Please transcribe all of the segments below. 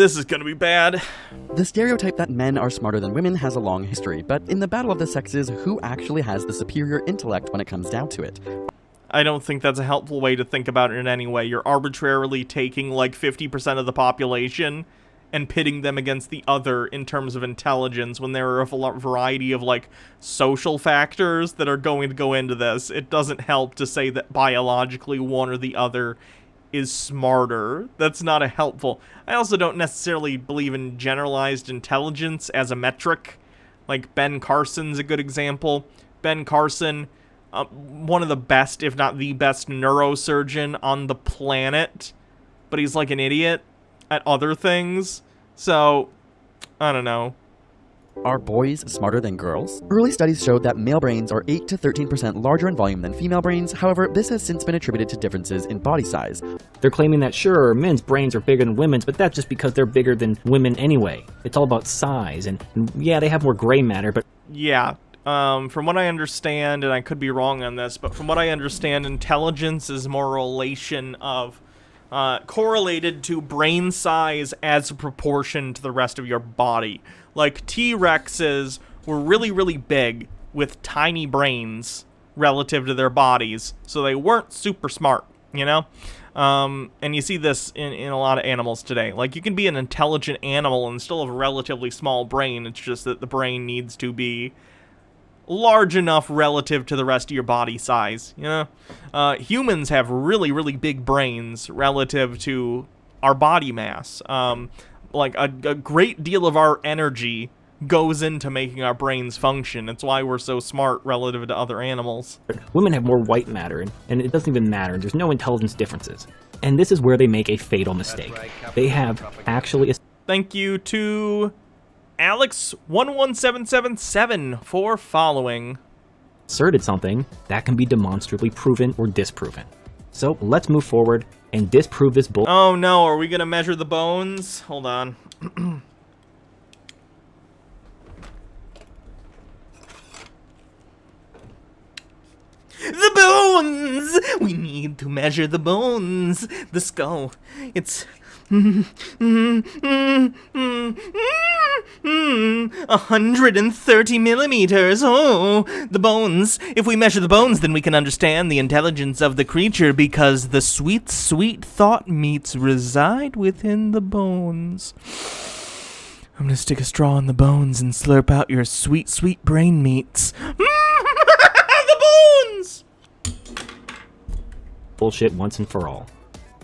This is gonna be bad. The stereotype that men are smarter than women has a long history, but in the battle of the sexes, who actually has the superior intellect when it comes down to it? I don't think that's a helpful way to think about it in any way. You're arbitrarily taking like 50% of the population and pitting them against the other in terms of intelligence when there are a variety of like social factors that are going to go into this. It doesn't help to say that biologically one or the other is smarter. That's not a helpful. I also don't necessarily believe in generalized intelligence as a metric. Like Ben Carson's a good example. Ben Carson, one of the best, if not the best neurosurgeon on the planet, but he's like an idiot at other things. So, I don't know. Are boys smarter than girls? Early studies showed that male brains are 8 to 13% larger in volume than female brains. However, this has since been attributed to differences in body size. They're claiming that, sure, men's brains are bigger than women's, but that's just because they're bigger than women anyway. It's all about size, and yeah, they have more gray matter, but... Yeah, from what I understand, and I could be wrong on this, but from what I understand, intelligence is more a relation of correlated to brain size as a proportion to the rest of your body. Like, T-Rexes were really, really big with tiny brains relative to their bodies, so they weren't super smart, you know? And you see this in a lot of animals today. Like, you can be an intelligent animal and still have a relatively small brain. It's just that the brain needs to be large enough relative to the rest of your body size, you know? Humans have really, really big brains relative to our body mass. Like, a great deal of our energy goes into making our brains function. It's why we're so smart relative to other animals. Women have more white matter, and it doesn't even matter. There's no intelligence differences. And this is where they make a fatal mistake. They have actually... Thank you to Alex11777 for following. Asserted something that can be demonstrably proven or disproven. So let's move forward and disprove this bull. Oh no, are we gonna measure the bones? Hold on. The bones! We need to measure the bones. The skull. It's 130 millimeters. Oh, the bones. If we measure the bones, then we can understand the intelligence of the creature, because the sweet, sweet thought meats reside within the bones. I'm gonna stick a straw in the bones and slurp out your sweet, sweet brain meats. The bones! Bullshit once and for all.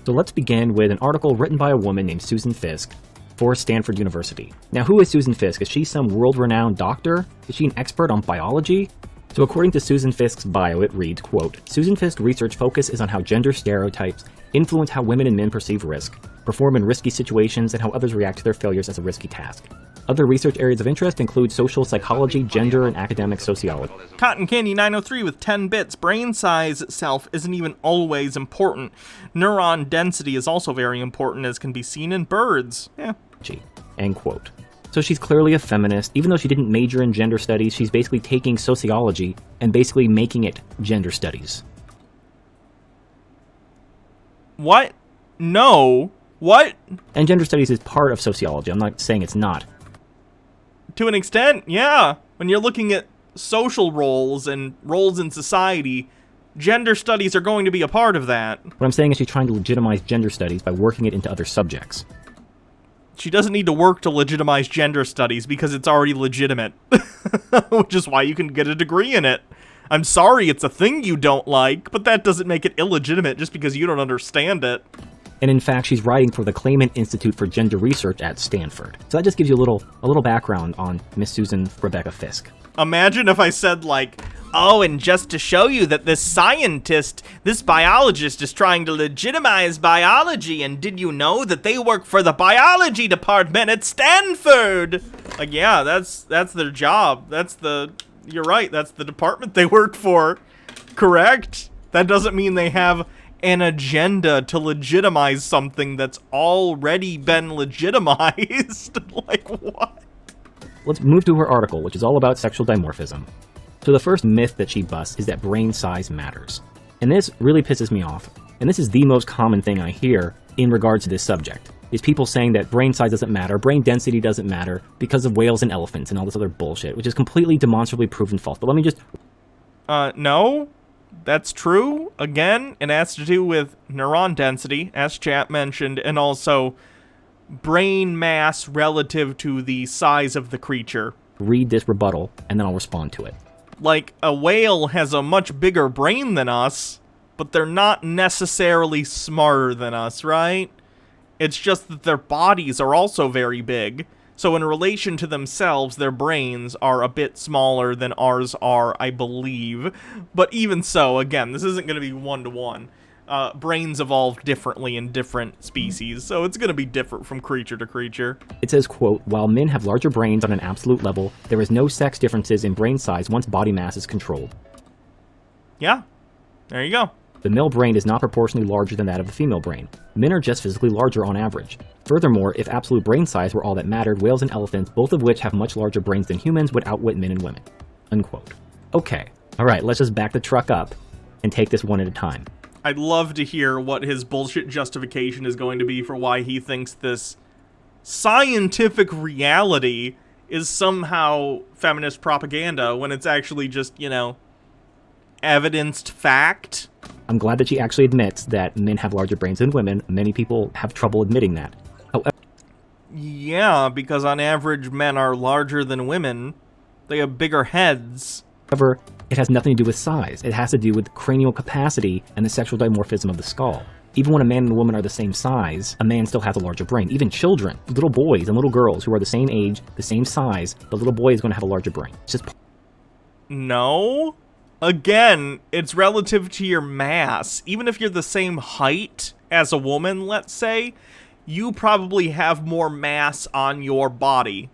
So let's begin with an article written by a woman named Susan Fiske for Stanford University. Now, who is Susan Fiske? Is she some world-renowned doctor? Is she an expert on biology? So according to Susan Fiske's bio, it reads, quote, Susan Fiske's research focus is on how gender stereotypes influence how women and men perceive risk, perform in risky situations, and how others react to their failures as a risky task. Other research areas of interest include social psychology, gender, and academic sociology. Cotton Candy 903 with 10 bits. Brain size itself isn't even always important. Neuron density is also very important, as can be seen in birds. Yeah. End quote. So she's clearly a feminist. Even though she didn't major in gender studies, she's basically taking sociology and basically making it gender studies. What? No. What? And gender studies is part of sociology. I'm not saying it's not. To an extent, yeah. When you're looking at social roles and roles in society, gender studies are going to be a part of that. What I'm saying is she's trying to legitimize gender studies by working it into other subjects. She doesn't need to work to legitimize gender studies because it's already legitimate. Which is why you can get a degree in it. I'm sorry it's a thing you don't like, but that doesn't make it illegitimate just because you don't understand it. And in fact, she's writing for the Clayman Institute for Gender Research at Stanford. So that just gives you a little background on Miss Susan Rebecca Fiske. Imagine if I said, like, oh, and just to show you that this scientist, this biologist is trying to legitimize biology, and did you know that they work for the biology department at Stanford? Like, yeah, that's their job. You're right, that's the department they work for. Correct? That doesn't mean they have an agenda to legitimize something that's already been legitimized. Like, what? Let's move to her article, which is all about sexual dimorphism. So the first myth that she busts is that brain size matters. And this really pisses me off. And this is the most common thing I hear in regards to this subject. is people saying that brain size doesn't matter, brain density doesn't matter because of whales and elephants and all this other bullshit, which is completely demonstrably proven false. But let me just... No, that's true. Again, it has to do with neuron density, as chat mentioned, and also brain mass relative to the size of the creature. read this rebuttal, and then I'll respond to it. Like, a whale has a much bigger brain than us, but they're not necessarily smarter than us, right? It's just that their bodies are also very big, so in relation to themselves, their brains are a bit smaller than ours are, I believe. But even so, again, this isn't going to be one-to-one. Brains evolve differently in different species, so it's going to be different from creature to creature. It says, quote, while men have larger brains on an absolute level, there is no sex differences in brain size once body mass is controlled. Yeah, there you go. The male brain is not proportionally larger than that of the female brain. Men are just physically larger on average. Furthermore, if absolute brain size were all that mattered, whales and elephants, both of which have much larger brains than humans, would outwit men and women. Unquote. Okay, alright, let's just back the truck up and take this one at a time. I'd love to hear what his bullshit justification is going to be for why he thinks this scientific reality is somehow feminist propaganda when it's actually just, you know, evidenced fact. I'm glad that she actually admits that men have larger brains than women. Many people have trouble admitting that. However, yeah, because on average men are larger than women. They have bigger heads. However, it has nothing to do with size. It has to do with cranial capacity and the sexual dimorphism of the skull. Even when a man and a woman are the same size, a man still has a larger brain. Even children, little boys and little girls who are the same age, the same size, the little boy is going to have a larger brain. It's just... No. Again, it's relative to your mass. Even if you're the same height as a woman, let's say, you probably have more mass on your body.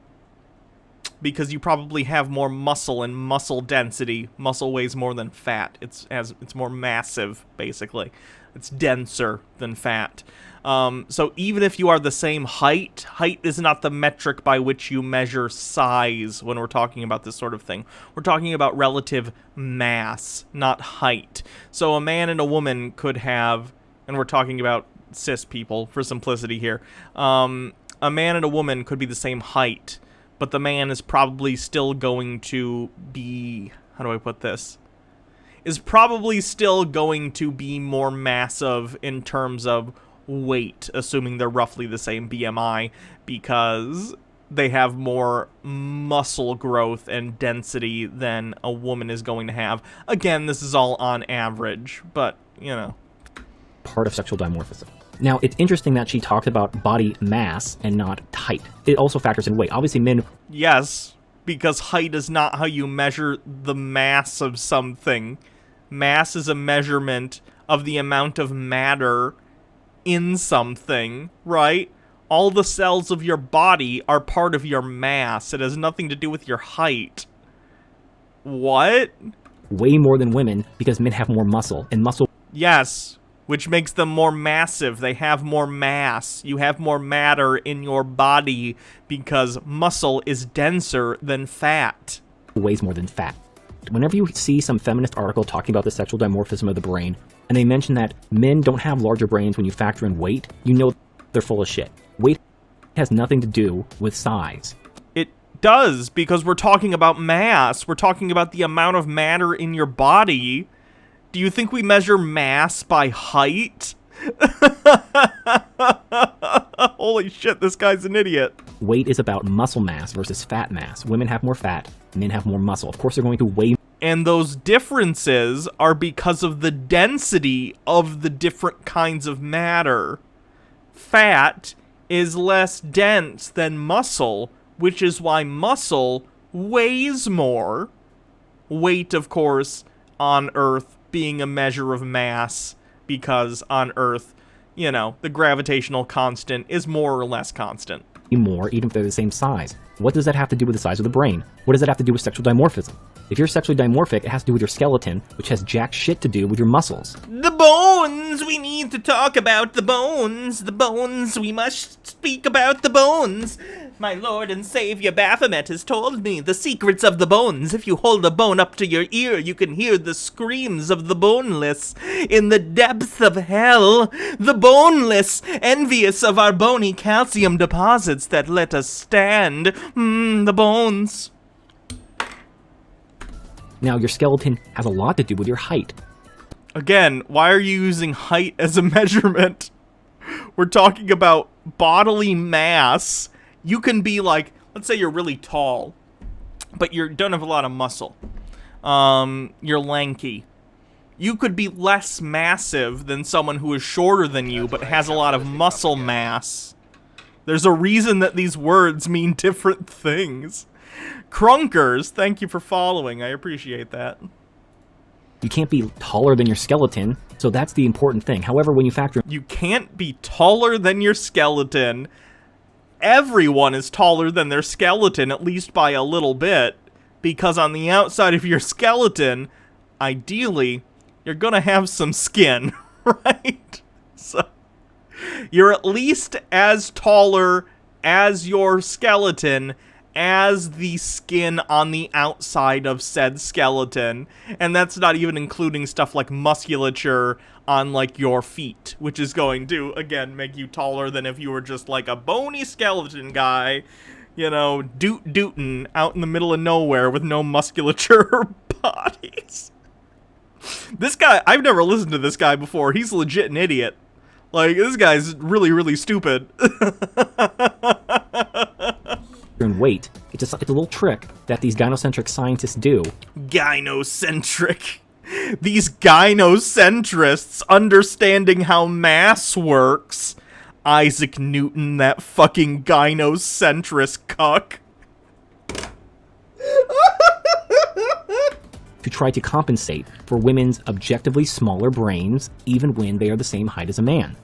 Because you probably have more muscle and muscle density. Muscle weighs more than fat. It's more massive, basically. It's denser than fat. So even if you are the same height, height is not the metric by which you measure size when we're talking about this sort of thing. We're talking about relative mass, not height. So a man and a woman could have, and we're talking about cis people for simplicity here, a man and a woman could be the same height, but the man is probably still going to be, how do I put this? Is probably still going to be more massive in terms of weight, assuming they're roughly the same BMI, because they have more muscle growth and density than a woman is going to have. Again, this is all on average, but, you know. Part of sexual dimorphism. Now, it's interesting that she talked about body mass and not height. It also factors in weight. Obviously, men... Yes, because height is not how you measure the mass of something. Mass is a measurement of the amount of matter in something, right? All the cells of your body are part of your mass. It has nothing to do with your height. What? Way more than women because men have more muscle, and muscle... Yes, which makes them more massive. They have more mass. You have more matter in your body because muscle is denser than fat. Weighs more than fat. Whenever you see some feminist article talking about the sexual dimorphism of the brain, and they mention that men don't have larger brains when you factor in weight, you know they're full of shit. Weight has nothing to do with size. It does, because we're talking about mass. We're talking about the amount of matter in your body. Do you think we measure mass by height? Holy shit, this guy's an idiot. Weight is about muscle mass versus fat mass. Women have more fat, men have more muscle. Of course they're going to weigh. And those differences are because of the density of the different kinds of matter. Fat is less dense than muscle, which is why muscle weighs more. Weight, of course, on Earth being a measure of mass, because on Earth, you know, the gravitational constant is more or less constant. More, even if they're the same size. What does that have to do with the size of the brain? What does that have to do with sexual dimorphism? If you're sexually dimorphic, it has to do with your skeleton, which has jack shit to do with your muscles. The bones! We need to talk about the bones! The bones! We must speak about the bones! My lord and savior Baphomet has told me the secrets of the bones. If you hold a bone up to your ear, you can hear the screams of the boneless. In the depths of hell, the boneless, envious of our bony calcium deposits that let us stand. The bones. Now, your skeleton has a lot to do with your height. Again, why are you using height as a measurement? We're talking about bodily mass. You can be like, let's say you're really tall, but you don't have a lot of muscle. You're lanky. You could be less massive than someone who is shorter than you, but has a lot of muscle mass. There's a reason that these words mean different things. Crunkers, thank you for following. I appreciate that. You can't be taller than your skeleton, so that's the important thing. However, when you factor... You can't be taller than your skeleton. Everyone is taller than their skeleton, at least by a little bit, because on the outside of your skeleton, ideally, you're gonna have some skin, right? So, you're at least as taller as your skeleton as the skin on the outside of said skeleton, and that's not even including stuff like musculature on, like, your feet, which is going to, again, make you taller than if you were just, like, a bony skeleton guy, you know, dootin' out in the middle of nowhere with no musculature or bodies. This guy, I've never listened to this guy before. He's legit an idiot. Like, this guy's really, really stupid. And weight. It's a little trick that these gynocentric scientists do. Gynocentric. These gynocentrists understanding how mass works. Isaac Newton, that fucking gynocentrist cuck. To try to compensate for women's objectively smaller brains, even when they are the same height as a man.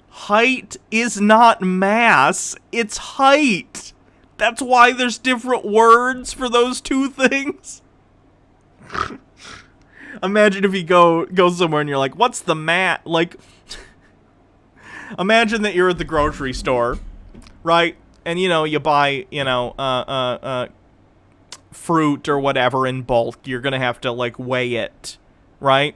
Height is not mass, it's height. That's why there's different words for those two things. Imagine if you go somewhere and you're like, what's the like, imagine that you're at the grocery store, right? And, you know, you buy, you know, fruit or whatever in bulk. You're gonna have to, like, weigh it, right?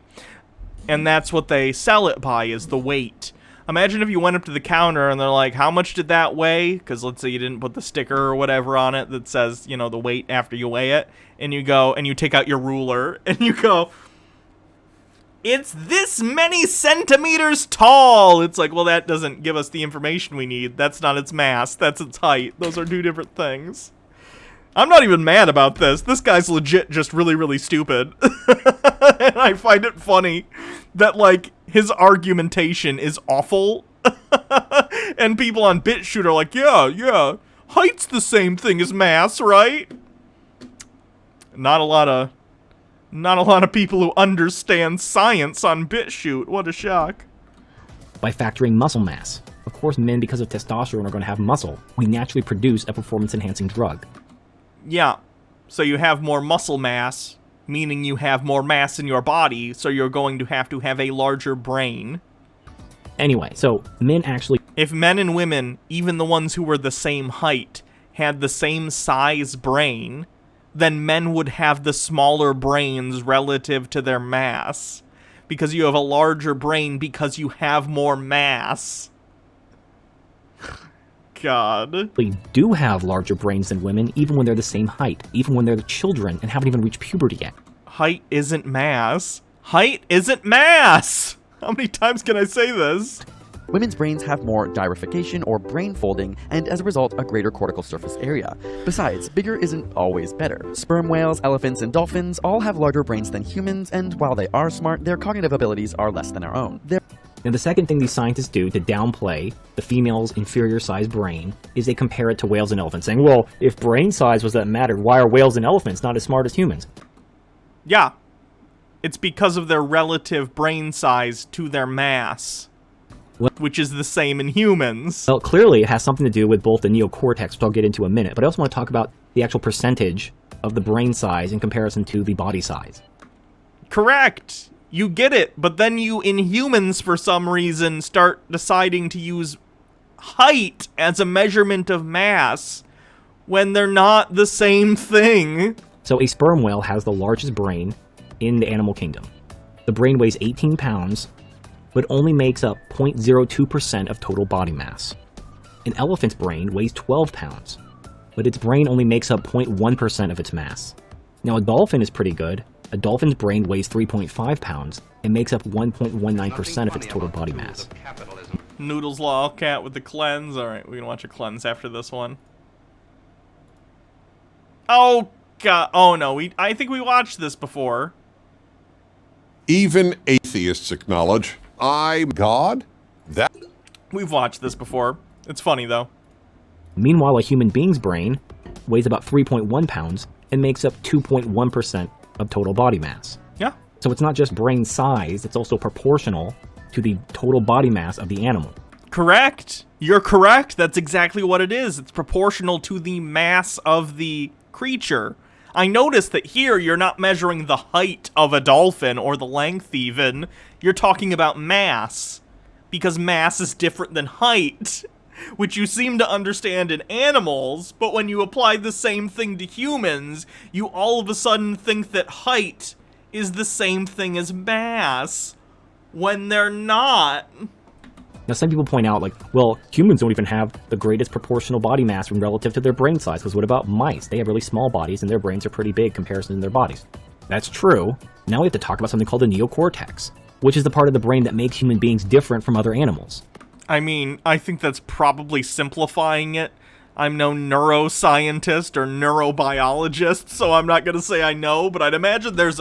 And that's what they sell it by, is the weight. Imagine if you went up to the counter and they're like, how much did that weigh? Because let's say you didn't put the sticker or whatever on it that says, you know, the weight after you weigh it. And you go and you take out your ruler and you go, it's this many centimeters tall. It's like, well, that doesn't give us the information we need. That's not its mass. That's its height. Those are two different things. I'm not even mad about this. This guy's legit just really, really stupid. And I find it funny that, like, his argumentation is awful. And people on BitChute are like, yeah, height's the same thing as mass, right? Not a lot of people who understand science on BitChute. What a shock. By factoring muscle mass. Of course, men, because of testosterone, are going to have muscle. We naturally produce a performance-enhancing drug. Yeah, so you have more muscle mass, meaning you have more mass in your body, so you're going to have a larger brain. Anyway, so men actually... If men and women, even the ones who were the same height, had the same size brain, then men would have the smaller brains relative to their mass. Because you have a larger brain because you have more mass. God. They do have larger brains than women, even when they're the same height, even when they're the children and haven't even reached puberty yet. Height isn't mass. Height isn't mass! How many times can I say this? Women's brains have more gyrification or brain folding, and as a result, a greater cortical surface area. Besides, bigger isn't always better. Sperm whales, elephants, and dolphins all have larger brains than humans, and while they are smart, their cognitive abilities are less than our own. Now, the second thing these scientists do to downplay the female's inferior-sized brain is they compare it to whales and elephants, saying, well, if brain size was that mattered, why are whales and elephants not as smart as humans? Yeah. It's because of their relative brain size to their mass, which is the same in humans. Well, clearly it has something to do with both the neocortex, which I'll get into in a minute, but I also want to talk about the actual percentage of the brain size in comparison to the body size. Correct. You get it, but then you, in humans, for some reason, start deciding to use height as a measurement of mass, when they're not the same thing. So a sperm whale has the largest brain in the animal kingdom. The brain weighs 18 pounds, but only makes up 0.02% of total body mass. An elephant's brain weighs 12 pounds, but its brain only makes up 0.1% of its mass. Now a dolphin is pretty good. A dolphin's brain weighs 3.5 pounds and makes up 1.19% of its total body mass. Noodles Lolcat with the cleanse. Alright, we're gonna watch a cleanse after this one. Oh, God. Oh, no. I think we watched this before. Even atheists acknowledge, I'm God? That We've watched this before. It's funny, though. Meanwhile, a human being's brain weighs about 3.1 pounds and makes up 2.1% of total body mass. Yeah. So it's not just brain size, it's also proportional to the total body mass of the animal. Correct. You're correct. That's exactly what it is. It's proportional to the mass of the creature. I noticed that here you're not measuring the height of a dolphin or the length even. You're talking about mass. Because mass is different than height, which you seem to understand in animals, but when you apply the same thing to humans, you all of a sudden think that height is the same thing as mass, when they're not. Now, some people point out, like, well, humans don't even have the greatest proportional body mass relative to their brain size, because what about mice? They have really small bodies, and their brains are pretty big in comparison to their bodies. That's true. Now we have to talk about something called the neocortex, which is the part of the brain that makes human beings different from other animals. I mean, I think that's probably simplifying it. I'm no neuroscientist or neurobiologist, so I'm not going to say I know, but I'd imagine there's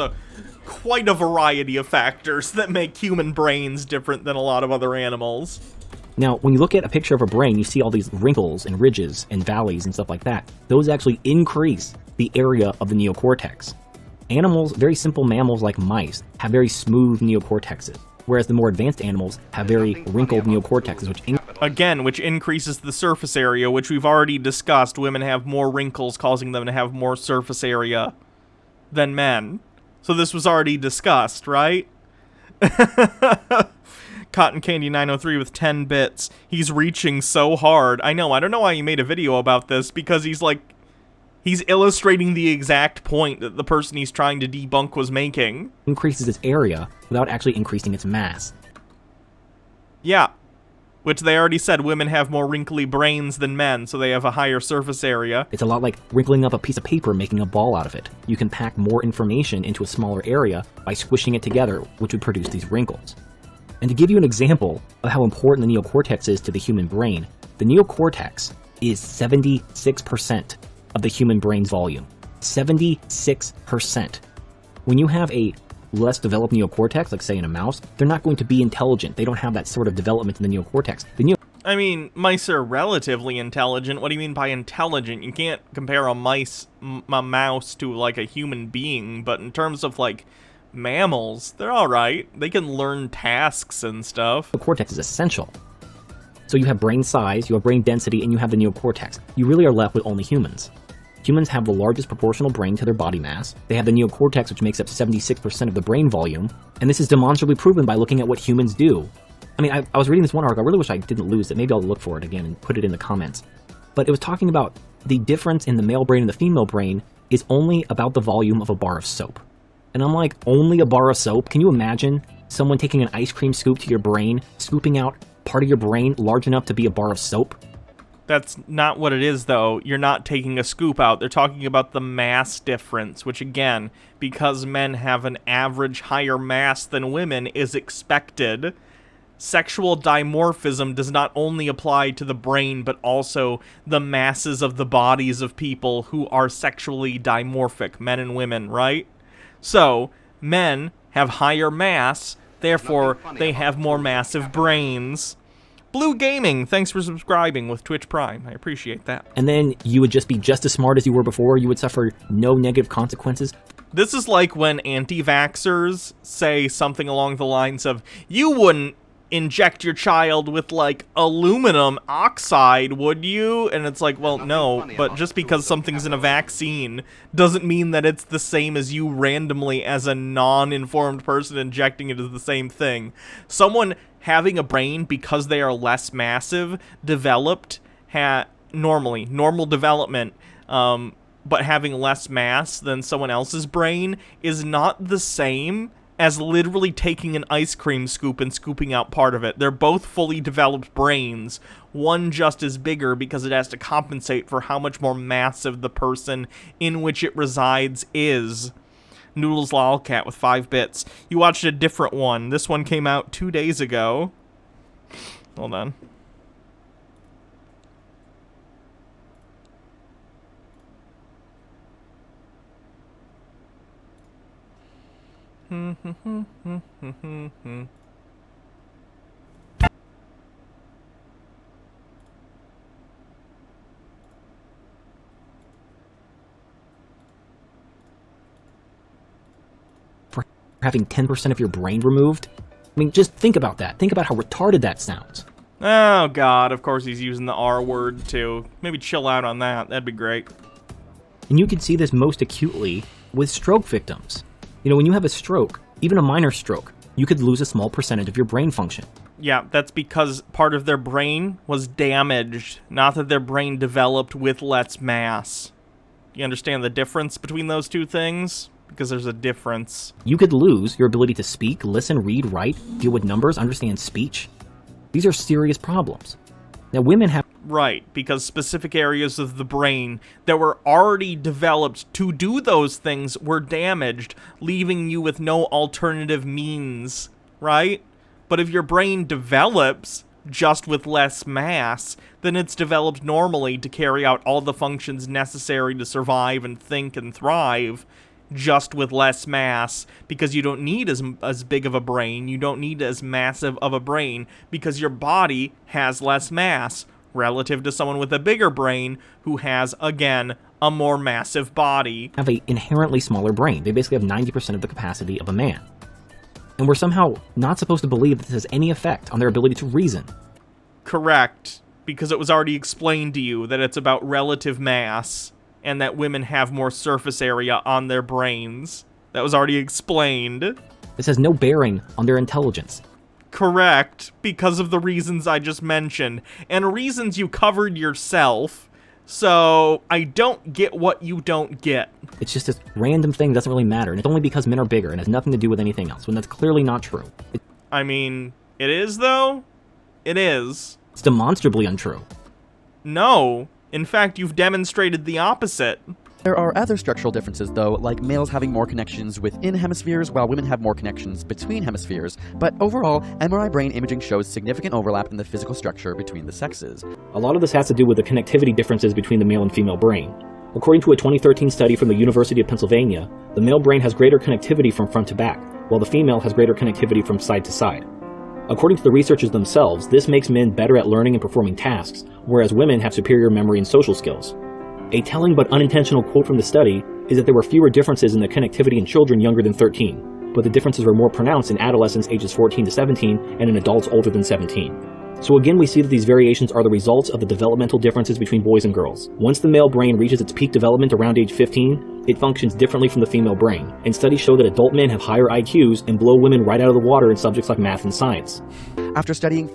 quite a variety of factors that make human brains different than a lot of other animals. Now, when you look at a picture of a brain, you see all these wrinkles and ridges and valleys and stuff like that. Those actually increase the area of the neocortex. Animals, very simple mammals like mice, have very smooth neocortexes, whereas the more advanced animals have very wrinkled neocortexes, which increases the surface area, which we've already discussed. Women have more wrinkles, causing them to have more surface area than men. So this was already discussed, right? Cotton Candy 903 with 10 bits. He's reaching so hard. I know, I don't know why he made a video about this, because he's illustrating the exact point that the person he's trying to debunk was making. Increases its area without actually increasing its mass. Yeah. Which they already said women have more wrinkly brains than men, so they have a higher surface area. It's a lot like wrinkling up a piece of paper, making a ball out of it. You can pack more information into a smaller area by squishing it together, which would produce these wrinkles. And to give you an example of how important the neocortex is to the human brain, the neocortex is 76% of the human brain's volume. 76%. When you have a less developed neocortex, like say in a mouse, they're not going to be intelligent. They don't have that sort of development in the neocortex. I mean, mice are relatively intelligent. What do you mean by intelligent? You can't compare a mouse to, like, a human being, but in terms of, like, mammals, they're alright. They can learn tasks and stuff. The cortex is essential. So you have brain size, you have brain density, and you have the neocortex. You really are left with only humans. Humans have the largest proportional brain to their body mass. They have the neocortex, which makes up 76% of the brain volume. And this is demonstrably proven by looking at what humans do. I mean, I was reading this one article. I really wish I didn't lose it. Maybe I'll look for it again and put it in the comments. But it was talking about the difference in the male brain and the female brain is only about the volume of a bar of soap. And I'm like, only a bar of soap? Can you imagine someone taking an ice cream scoop to your brain, scooping out part of your brain large enough to be a bar of soap? That's not what it is, though. You're not taking a scoop out. They're talking about the mass difference, which, again, because men have an average higher mass than women, is expected. Sexual dimorphism does not only apply to the brain, but also the masses of the bodies of people who are sexually dimorphic, men and women, right? So, men have higher mass, therefore they have more massive brains. Blue Gaming, thanks for subscribing with Twitch Prime. I appreciate that. And then you would just be just as smart as you were before. You would suffer no negative consequences. This is like when anti-vaxxers say something along the lines of, you wouldn't inject your child with, like, aluminum oxide, would you? And it's like, well, no, but just because something's in a vaccine doesn't mean that it's the same as you randomly, as a non-informed person, injecting it as the same thing. Someone having a brain, because they are less massive, developed, normal development, but having less mass than someone else's brain is not the same as literally taking an ice cream scoop and scooping out part of it. They're both fully developed brains. One just is bigger because it has to compensate for how much more massive the person in which it resides is. Noodles Lolcat with 5 bits. You watched a different one. This one came out 2 days ago. Hold on. For having 10% of your brain removed? I mean, just think about that. Think about how retarded that sounds. Oh god, of course he's using the R word too. Maybe chill out on that. That'd be great. And you can see this most acutely with stroke victims. You know, when you have a stroke, even a minor stroke, you could lose a small percentage of your brain function. Yeah, that's because part of their brain was damaged, not that their brain developed with less mass. You understand the difference between those two things? Because there's a difference. You could lose your ability to speak, listen, read, write, deal with numbers, understand speech. These are serious problems. Now, women have... Right, because specific areas of the brain that were already developed to do those things were damaged, leaving you with no alternative means, right? But if your brain develops just with less mass, then it's developed normally to carry out all the functions necessary to survive and think and thrive, just with less mass, because you don't need as big of a brain, you don't need as massive of a brain, because your body has less mass, relative to someone with a bigger brain who has, again, a more massive body. Have an inherently smaller brain. They basically have 90% of the capacity of a man. And we're somehow not supposed to believe that this has any effect on their ability to reason. Correct, because it was already explained to you that it's about relative mass, and that women have more surface area on their brains. That was already explained. This has no bearing on their intelligence. Correct, because of the reasons I just mentioned, and reasons you covered yourself, so I don't get what you don't get. It's just this random thing that doesn't really matter, and it's only because men are bigger and has nothing to do with anything else, when that's clearly not true. I mean, it is, though? It is. It's demonstrably untrue. No. In fact, you've demonstrated the opposite. There are other structural differences, though, like males having more connections within hemispheres while women have more connections between hemispheres, but overall, MRI brain imaging shows significant overlap in the physical structure between the sexes. A lot of this has to do with the connectivity differences between the male and female brain. According to a 2013 study from the University of Pennsylvania, the male brain has greater connectivity from front to back, while the female has greater connectivity from side to side. According to the researchers themselves, this makes men better at learning and performing tasks, whereas women have superior memory and social skills. A telling but unintentional quote from the study is that there were fewer differences in the connectivity in children younger than 13, but the differences were more pronounced in adolescents ages 14 to 17 and in adults older than 17. So again, we see that these variations are the results of the developmental differences between boys and girls. Once the male brain reaches its peak development around age 15, it functions differently from the female brain, and studies show that adult men have higher IQs and blow women right out of the water in subjects like math and science. After studying...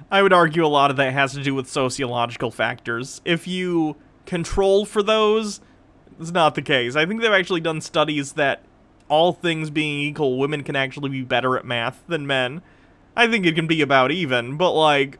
I would argue a lot of that has to do with sociological factors. If you control for those, it's not the case. I think they've actually done studies that, all things being equal, women can actually be better at math than men. I think it can be about even, but like,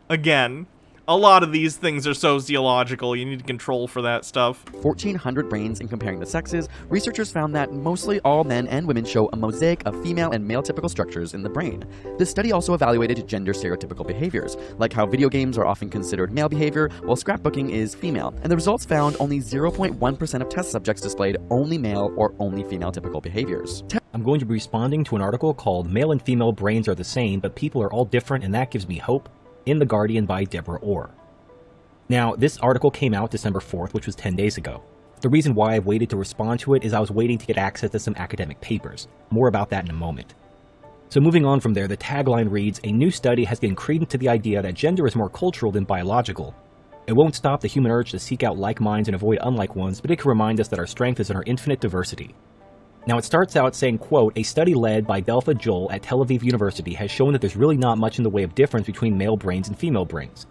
again, a lot of these things are sociological. You need to control for that stuff. 1,400 brains in comparing the sexes, researchers found that mostly all men and women show a mosaic of female and male typical structures in the brain. This study also evaluated gender stereotypical behaviors, like how video games are often considered male behavior, while scrapbooking is female, and the results found only 0.1% of test subjects displayed only male or only female typical behaviors. I'm going to be responding to an article called Male and Female Brains Are the Same, but People Are All Different, and That Gives Me Hope, in The Guardian by Deborah Orr. Now, this article came out December 4th, which was 10 days ago. The reason why I've waited to respond to it is I was waiting to get access to some academic papers. More about that in a moment. So moving on from there, the tagline reads, "A new study has given credence to the idea that gender is more cultural than biological. It won't stop the human urge to seek out like minds and avoid unlike ones, but it can remind us that our strength is in our infinite diversity." Now it starts out saying, quote, "A study led by Delpha Joel at Tel Aviv University has shown that there's really not much in the way of difference between male brains and female brains.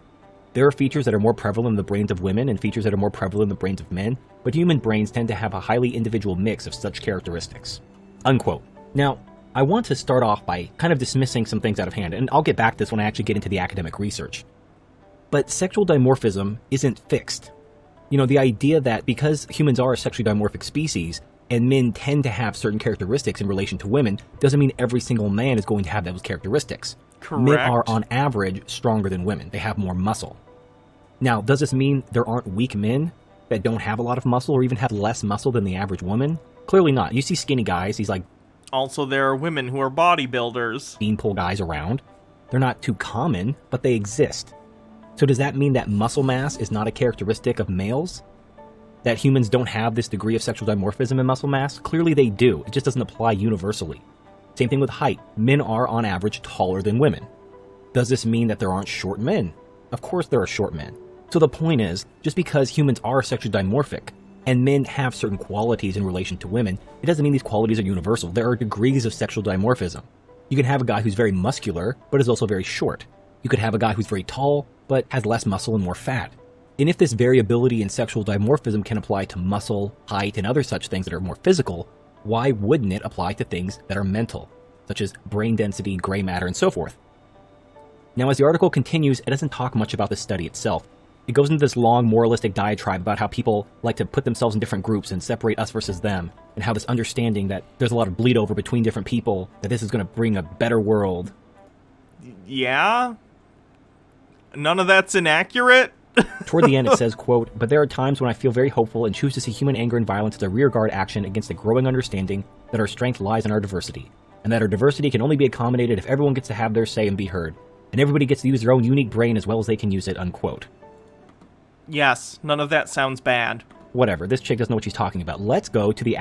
There are features that are more prevalent in the brains of women and features that are more prevalent in the brains of men, but human brains tend to have a highly individual mix of such characteristics." Unquote. Now, I want to start off by kind of dismissing some things out of hand, and I'll get back to this when I actually get into the academic research. But sexual dimorphism isn't fixed. The idea that because humans are a sexually dimorphic species, and men tend to have certain characteristics in relation to women, doesn't mean every single man is going to have those characteristics. Correct. Men are, on average, stronger than women. They have more muscle. Now, does this mean there aren't weak men that don't have a lot of muscle or even have less muscle than the average woman? Clearly not. You see skinny guys, these like Also, there are women who are bodybuilders. beanpole guys around. They're not too common, but they exist. So does that mean that muscle mass is not a characteristic of males? That humans don't have this degree of sexual dimorphism in muscle mass? Clearly they do. It just doesn't apply universally. Same thing with height. Men are, on average, taller than women. Does this mean that there aren't short men? Of course there are short men. So the point is, just because humans are sexually dimorphic, and men have certain qualities in relation to women, it doesn't mean these qualities are universal. There are degrees of sexual dimorphism. You can have a guy who's very muscular, but is also very short. You could have a guy who's very tall, but has less muscle and more fat. And if this variability in sexual dimorphism can apply to muscle, height, and other such things that are more physical, why wouldn't it apply to things that are mental, such as brain density, gray matter, and so forth? Now, as the article continues, it doesn't talk much about the study itself. It goes into this long moralistic diatribe about how people like to put themselves in different groups and separate us versus them, and how this understanding that there's a lot of bleed over between different people, that this is going to bring a better world. Yeah? None of that's inaccurate? Toward the end it says, quote, "But there are times when I feel very hopeful and choose to see human anger and violence as a rearguard action against a growing understanding that our strength lies in our diversity, and that our diversity can only be accommodated if everyone gets to have their say and be heard, and everybody gets to use their own unique brain as well as they can use it," unquote. Yes, none of that sounds bad. Whatever, this chick doesn't know what she's talking about. Let's go to the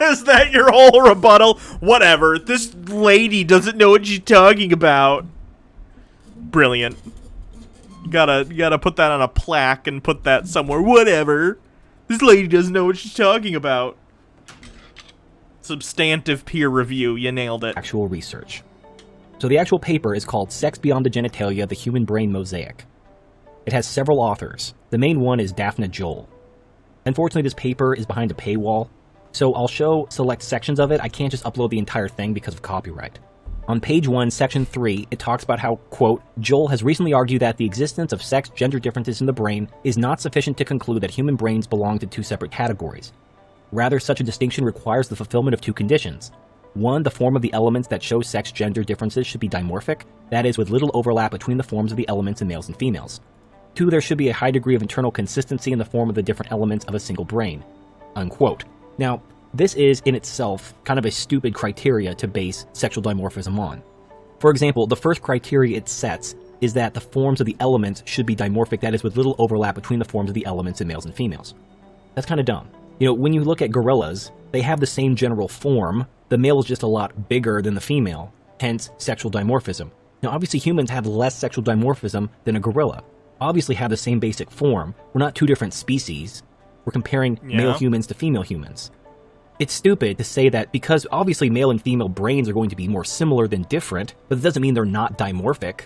Is that your whole rebuttal? Whatever, this lady doesn't know what she's talking about. Brilliant. You gotta put that on a plaque and put that somewhere. Whatever. This lady doesn't know what she's talking about. Substantive peer review. You nailed it. actual research. So the actual paper is called Sex Beyond the Genitalia, the Human Brain Mosaic. It has several authors. The main one is Daphne Joel. Unfortunately, this paper is behind a paywall, so I'll show select sections of it. I can't just upload the entire thing because of copyright. On page 1, section 3, it talks about how, quote, "Joel has recently argued that the existence of sex-gender differences in the brain is not sufficient to conclude that human brains belong to two separate categories. Rather, such a distinction requires the fulfillment of two conditions. One, the form of the elements that show sex-gender differences should be dimorphic, that is, with little overlap between the forms of the elements in males and females. Two, there should be a high degree of internal consistency in the form of the different elements of a single brain." Unquote. Now, this is, in itself, kind of a stupid criteria to base sexual dimorphism on. For example, the first criteria it sets is that the forms of the elements should be dimorphic, that is, with little overlap between the forms of the elements in males and females. That's kind of dumb. When you look at gorillas, they have the same general form. The male is just a lot bigger than the female, hence sexual dimorphism. Now, obviously, humans have less sexual dimorphism than a gorilla. Obviously have the same basic form. We're not two different species. We're comparing male humans to female humans. It's stupid to say that because obviously male and female brains are going to be more similar than different, but it doesn't mean they're not dimorphic.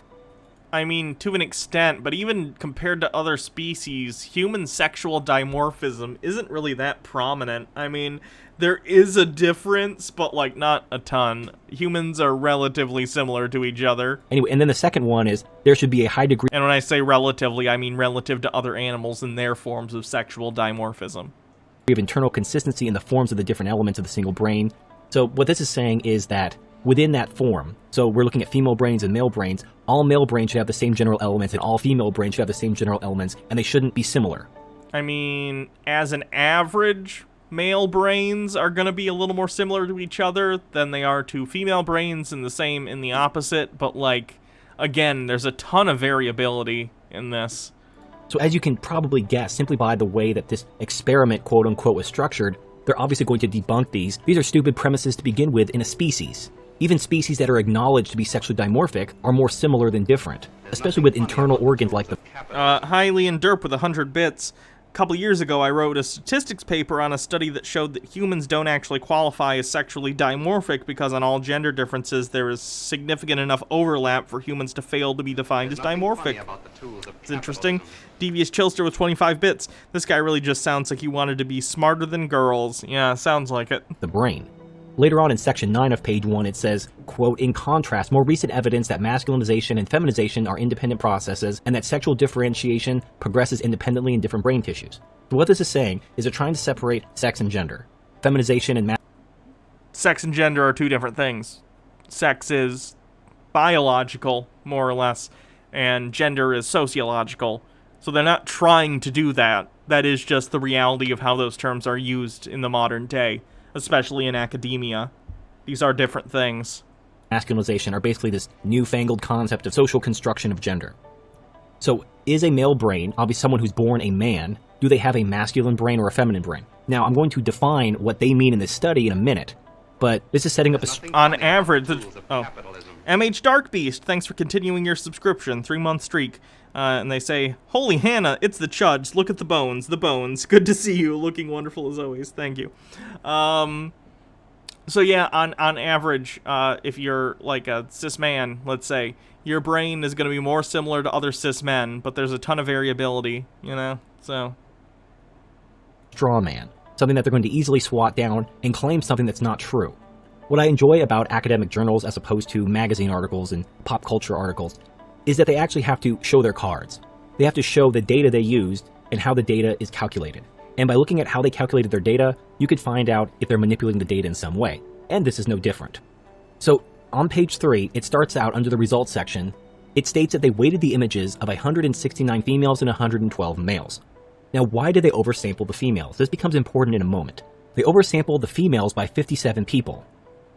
I mean, to an extent, but even compared to other species, human sexual dimorphism isn't really that prominent. I mean, there is a difference, but, like, not a ton. Humans are relatively similar to each other. Anyway, and then the second one is there should be a high degree... And when I say relatively, I mean relative to other animals and their forms of sexual dimorphism. ...of internal consistency in the forms of the different elements of the single brain. So what this is saying is that within that form, so we're looking at female brains and male brains, all male brains should have the same general elements and all female brains should have the same general elements, and they shouldn't be similar. I mean, as an average, male brains are going to be a little more similar to each other than they are to female brains, and the same in the opposite, but, like, again, there's a ton of variability in this. So as you can probably guess, simply by the way that this experiment, quote-unquote, was structured, they're obviously going to debunk these. These are stupid premises to begin with in a species. Even species that are acknowledged to be sexually dimorphic are more similar than different, especially with internal organs like the... Highly and Derp with 100 bits. couple years ago, I wrote a statistics paper on a study that showed that humans don't actually qualify as sexually dimorphic because on all gender differences, there is significant enough overlap for humans to fail to be defined as dimorphic. It's interesting. Devious Chillster with 25 bits. This guy really just sounds like he wanted to be smarter than girls. Yeah, sounds like it. The brain. Later on in section 9 of page 1, it says, quote, in contrast, more recent evidence that masculinization and feminization are independent processes and that sexual differentiation progresses independently in different brain tissues. So what this is saying is they're trying to separate sex and gender. Feminization and sex and gender are two different things. Sex is biological, more or less, and gender is sociological. So they're not trying to do that. That is just the reality of how those terms are used in the modern day, especially in academia. These are different things. Masculinization are basically this newfangled concept of social construction of gender. So, is a male brain, obviously someone who's born a man, do they have a masculine brain or a feminine brain? Now, I'm going to define what they mean in this study in a minute, but this is setting up a... On average... MH Darkbeast, thanks for continuing your subscription, 3-month streak. And they say, holy Hannah, it's the Chuds. Look at the bones. Good to see you. Looking wonderful as always. Thank you. So yeah, on average, if you're like a cis man, let's say, your brain is going to be more similar to other cis men, but there's a ton of variability, you know, so. Straw man. Something that they're going to easily swat down and claim something that's not true. What I enjoy about academic journals as opposed to magazine articles and pop culture articles is that they actually have to show their cards. They have to show the data they used and how the data is calculated. And by looking at how they calculated their data, you could find out if they're manipulating the data in some way. And this is no different. So on page 3, it starts out under the results section. It states that they weighted the images of 169 females and 112 males. Now, why did they oversample the females? This becomes important in a moment. They oversampled the females by 57 people.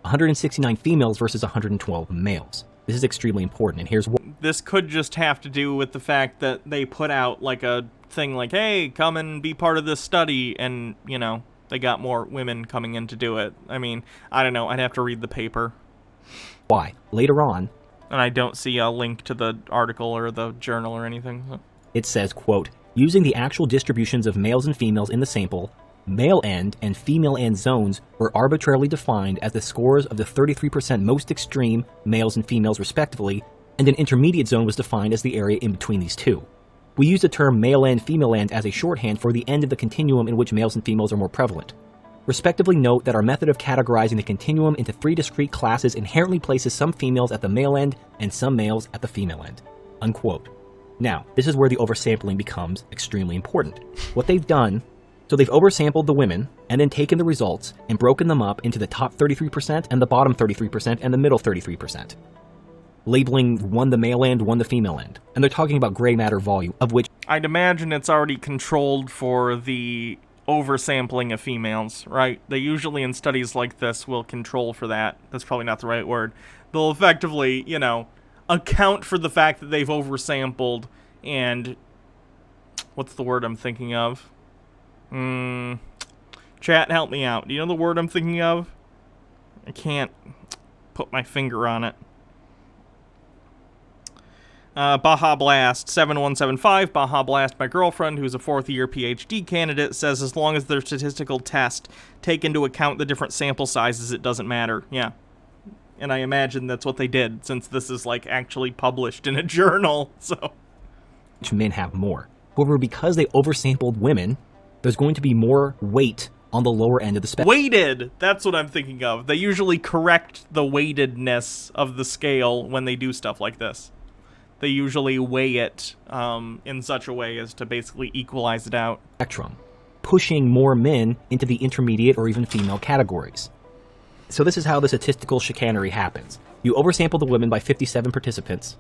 169 females versus 112 males. This is extremely important, and here's what. This could just have to do with the fact that they put out like a thing like, hey, come and be part of this study, and, you know, they got more women coming in to do it. I mean, I don't know, I'd have to read the paper. Why? Later on. And I don't see a link to the article or the journal or anything. So. It says, quote, using the actual distributions of males and females in the sample, male end and female end zones were arbitrarily defined as the scores of the 33% most extreme males and females respectively, and an intermediate zone was defined as the area in between these two. We use the term male end, female end as a shorthand for the end of the continuum in which males and females are more prevalent. Respectively, note that our method of categorizing the continuum into 3 discrete classes inherently places some females at the male end and some males at the female end. Unquote. Now, this is where the oversampling becomes extremely important. What they've done, so they've oversampled the women, and then taken the results and broken them up into the top 33% and the bottom 33% and the middle 33%. Labeling one the male end, one the female end. And they're talking about gray matter volume, of which... I'd imagine it's already controlled for the oversampling of females, right? They usually in studies like this will control for that. That's probably not the right word. They'll effectively, you know, account for the fact that they've oversampled and... What's the word I'm thinking of? Chat, help me out. Do you know the word I'm thinking of? I can't put my finger on it. Baja Blast 7175. Baja Blast, my girlfriend, who's a 4th-year PhD candidate, says as long as their statistical test take into account the different sample sizes, it doesn't matter. Yeah. And I imagine that's what they did, since this is, like, actually published in a journal, so... Men have more. However, because they oversampled women, there's going to be more weight on the lower end of the spectrum. Weighted! That's what I'm thinking of. They usually correct the weightedness of the scale when they do stuff like this. They usually weigh it in such a way as to basically equalize it out. Spectrum, pushing more men into the intermediate or even female categories. So this is how the statistical chicanery happens. You oversample the women by 57 participants,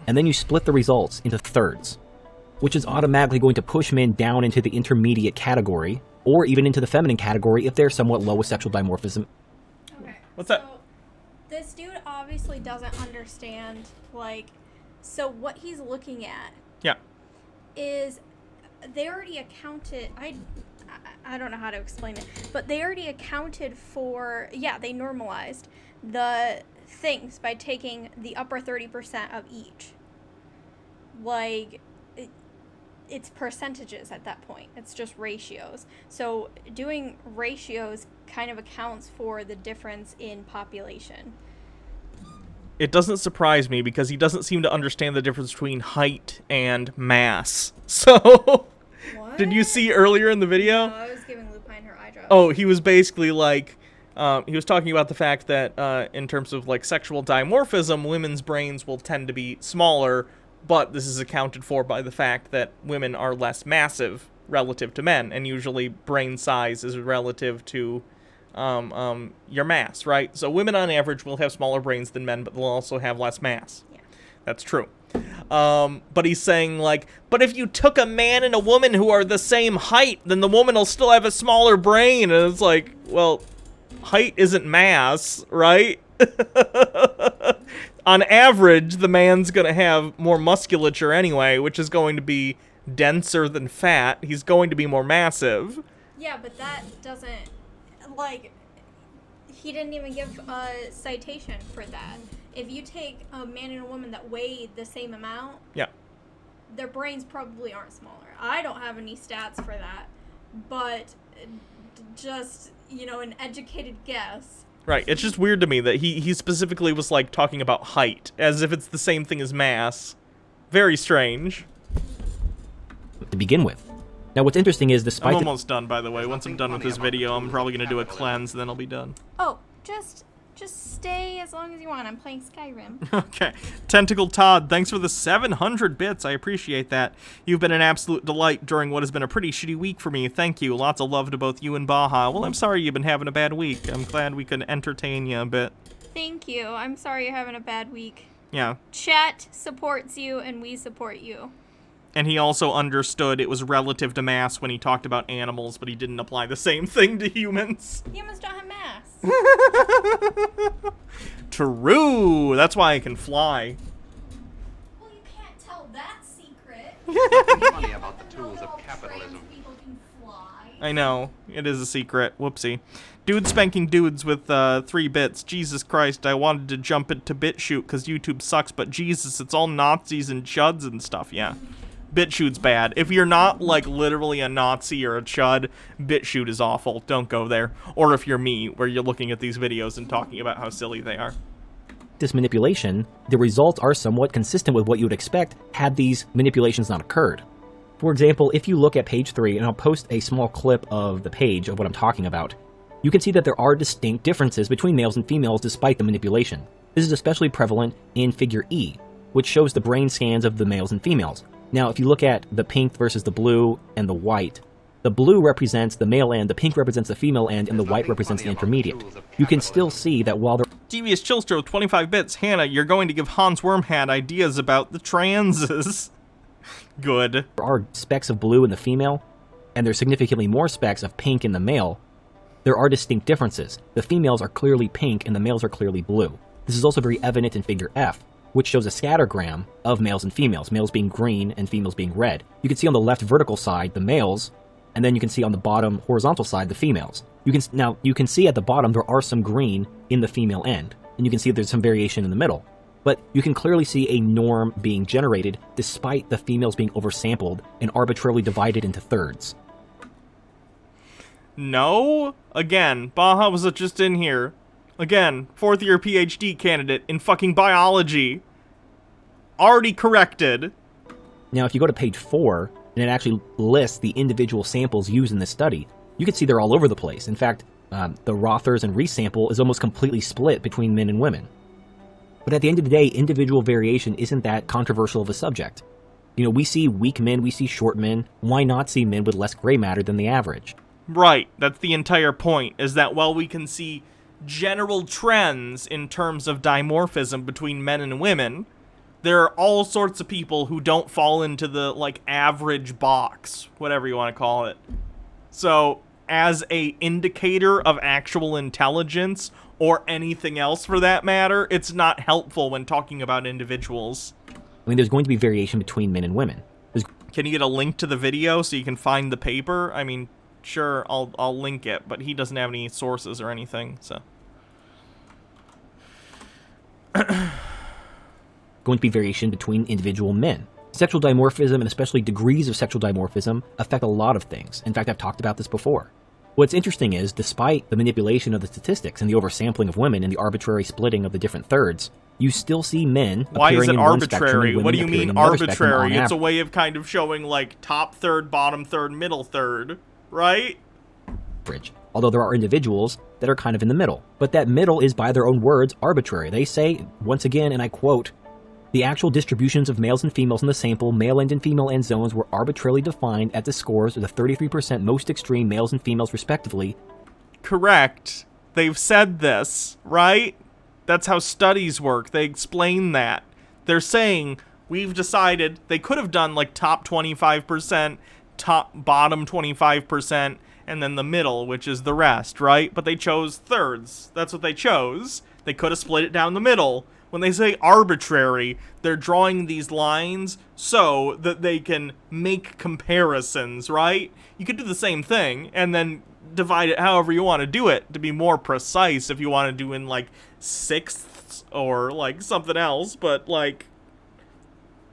and then you split the results into thirds, which is automatically going to push men down into the intermediate category, or even into the feminine category if they're somewhat low with sexual dimorphism. Okay. What's that? This dude obviously doesn't understand, like, so what he's looking at is they already accounted, I don't know how to explain it, but they already accounted for, they normalized the things by taking the upper 30% of each. Like, it's percentages at that point. It's just ratios. So doing ratios kind of accounts for the difference in population. It doesn't surprise me because he doesn't seem to understand the difference between height and mass. So, What? Did you see earlier in the video? No, I was giving Lupine her eye drops. Oh, he was basically like, he was talking about the fact that in terms of like sexual dimorphism, women's brains will tend to be smaller, but this is accounted for by the fact that women are less massive relative to men, and usually brain size is relative to your mass, right? So women on average will have smaller brains than men, but they'll also have less mass. Yeah. That's true. But he's saying, like, but if you took a man and a woman who are the same height, then the woman will still have a smaller brain. And it's like, well, height isn't mass, right? On average, the man's going to have more musculature anyway, which is going to be denser than fat. He's going to be more massive. Yeah, but that doesn't, like, he didn't even give a citation for that. If you take a man and a woman that weigh the same amount, yeah, their brains probably aren't smaller. I don't have any stats for that, but just, you know, an educated guess. Right, it's just weird to me that he specifically was, like, talking about height, as if it's the same thing as mass. Very strange. To begin with. Now, what's interesting is despite I'm almost done, by the way. Once I'm done with this video, I'm probably going to do a cleanse, then I'll be done. Oh, just stay as long as you want. I'm playing Skyrim. Okay. Tentacle Todd, thanks for the 700 bits. I appreciate that. You've been an absolute delight during what has been a pretty shitty week for me. Thank you. Lots of love to both you and Baja. Well, I'm sorry you've been having a bad week. I'm glad we could entertain you a bit. Thank you. I'm sorry you're having a bad week. Yeah. Chat supports you, and we support you. And he also understood it was relative to mass when he talked about animals, but he didn't apply the same thing to humans. Humans don't have mass. True. That's why I can fly. Well, you can't tell that secret. Funny about the tools of capitalism. People can fly. I know. It is a secret. Whoopsie. Dude spanking dudes with 3 bits. Jesus Christ, I wanted to jump into BitChute because YouTube sucks, but Jesus, it's all Nazis and chuds and stuff. Yeah. BitChute's bad. If you're not, like, literally a Nazi or a chud, BitChute is awful. Don't go there. Or if you're me, where you're looking at these videos and talking about how silly they are. this manipulation, the results are somewhat consistent with what you would expect had these manipulations not occurred. For example, if you look at page 3, and I'll post a small clip of the page of what I'm talking about, you can see that there are distinct differences between males and females despite the manipulation. This is especially prevalent in figure E, which shows the brain scans of the males and females. Now, if you look at the pink versus the blue and the white, the blue represents the male end, the pink represents the female end, and the white represents the intermediate. You can still see that while there... Devious Chillstro, 25 bits. Hannah, you're going to give Hans Wormhat ideas about the transes. Good. There are specks of blue in the female, and there's significantly more specks of pink in the male. There are distinct differences. The females are clearly pink, and the males are clearly blue. This is also very evident in figure F, which shows a scattergram of males and females, males being green and females being red. You can see on the left vertical side the males, and then you can see on the bottom horizontal side the females. You can see at the bottom there are some green in the female end, and you can see there's some variation in the middle. But you can clearly see a norm being generated despite the females being oversampled and arbitrarily divided into thirds. No? Again, Baja was just in here. Again, 4th year PhD candidate in fucking biology. Already corrected. Now, if you go to page 4, and it actually lists the individual samples used in this study, you can see they're all over the place. In fact, the Rothers and Reese sample is almost completely split between men and women. But at the end of the day, individual variation isn't that controversial of a subject. You know, we see weak men, we see short men. Why not see men with less gray matter than the average? Right, that's the entire point, is that while we can see general trends in terms of dimorphism between men and women, there are all sorts of people who don't fall into the, like, average box, whatever you want to call it. So, as a indicator of actual intelligence, or anything else for that matter, it's not helpful when talking about individuals. I mean, there's going to be variation between men and women. Can you get a link to the video so you can find the paper? I mean, sure, I'll link it, but he doesn't have any sources or anything, so. Going to be variation between individual men. Sexual dimorphism, and especially degrees of sexual dimorphism, affect a lot of things. In fact, I've talked about this before. What's interesting is, despite the manipulation of the statistics and the oversampling of women and the arbitrary splitting of the different thirds, you still see men Why is appearing it in one spectrum arbitrary? and women What do you appearing mean in another spectrum on arbitrary? It's a average. way of kind of showing, like, top third, bottom third, middle third, right? Although there are individuals that are kind of in the middle. But that middle is, by their own words, arbitrary. They say, once again, and I quote, "The actual distributions of males and females in the sample, male end and female end zones, were arbitrarily defined at the scores of the 33% most extreme males and females respectively." Correct. They've said this, right? That's how studies work. They explain that. They're saying, we've decided, they could have done like top 25%, bottom 25%, and then the middle, which is the rest, right? But they chose thirds. That's what they chose. They could have split it down the middle. When they say arbitrary, they're drawing these lines so that they can make comparisons, right? You could do the same thing and then divide it however you want to do it to be more precise if you want to do in like sixths or like something else, but like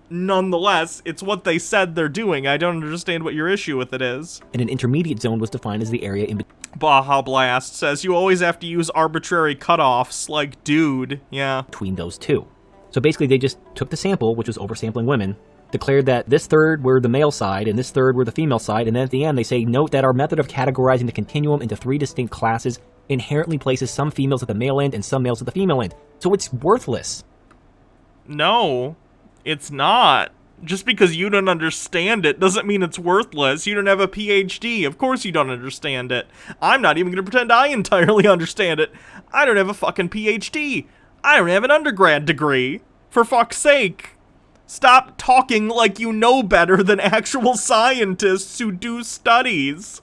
nonetheless, it's what they said they're doing. I don't understand what your issue with it is. And an intermediate zone was defined as the area in between. Baja Blast says you always have to use arbitrary cutoffs, like, dude, yeah. Between those two. So basically they just took the sample, which was oversampling women, declared that this third were the male side and this third were the female side, and then at the end they say, note that our method of categorizing the continuum into 3 distinct classes inherently places some females at the male end and some males at the female end. So it's worthless. No, it's not. Just because you don't understand it doesn't mean it's worthless. You don't have a PhD. Of course you don't understand it. I'm not even going to pretend I entirely understand it. I don't have a fucking PhD. I don't have an undergrad degree. For fuck's sake. Stop talking like you know better than actual scientists who do studies.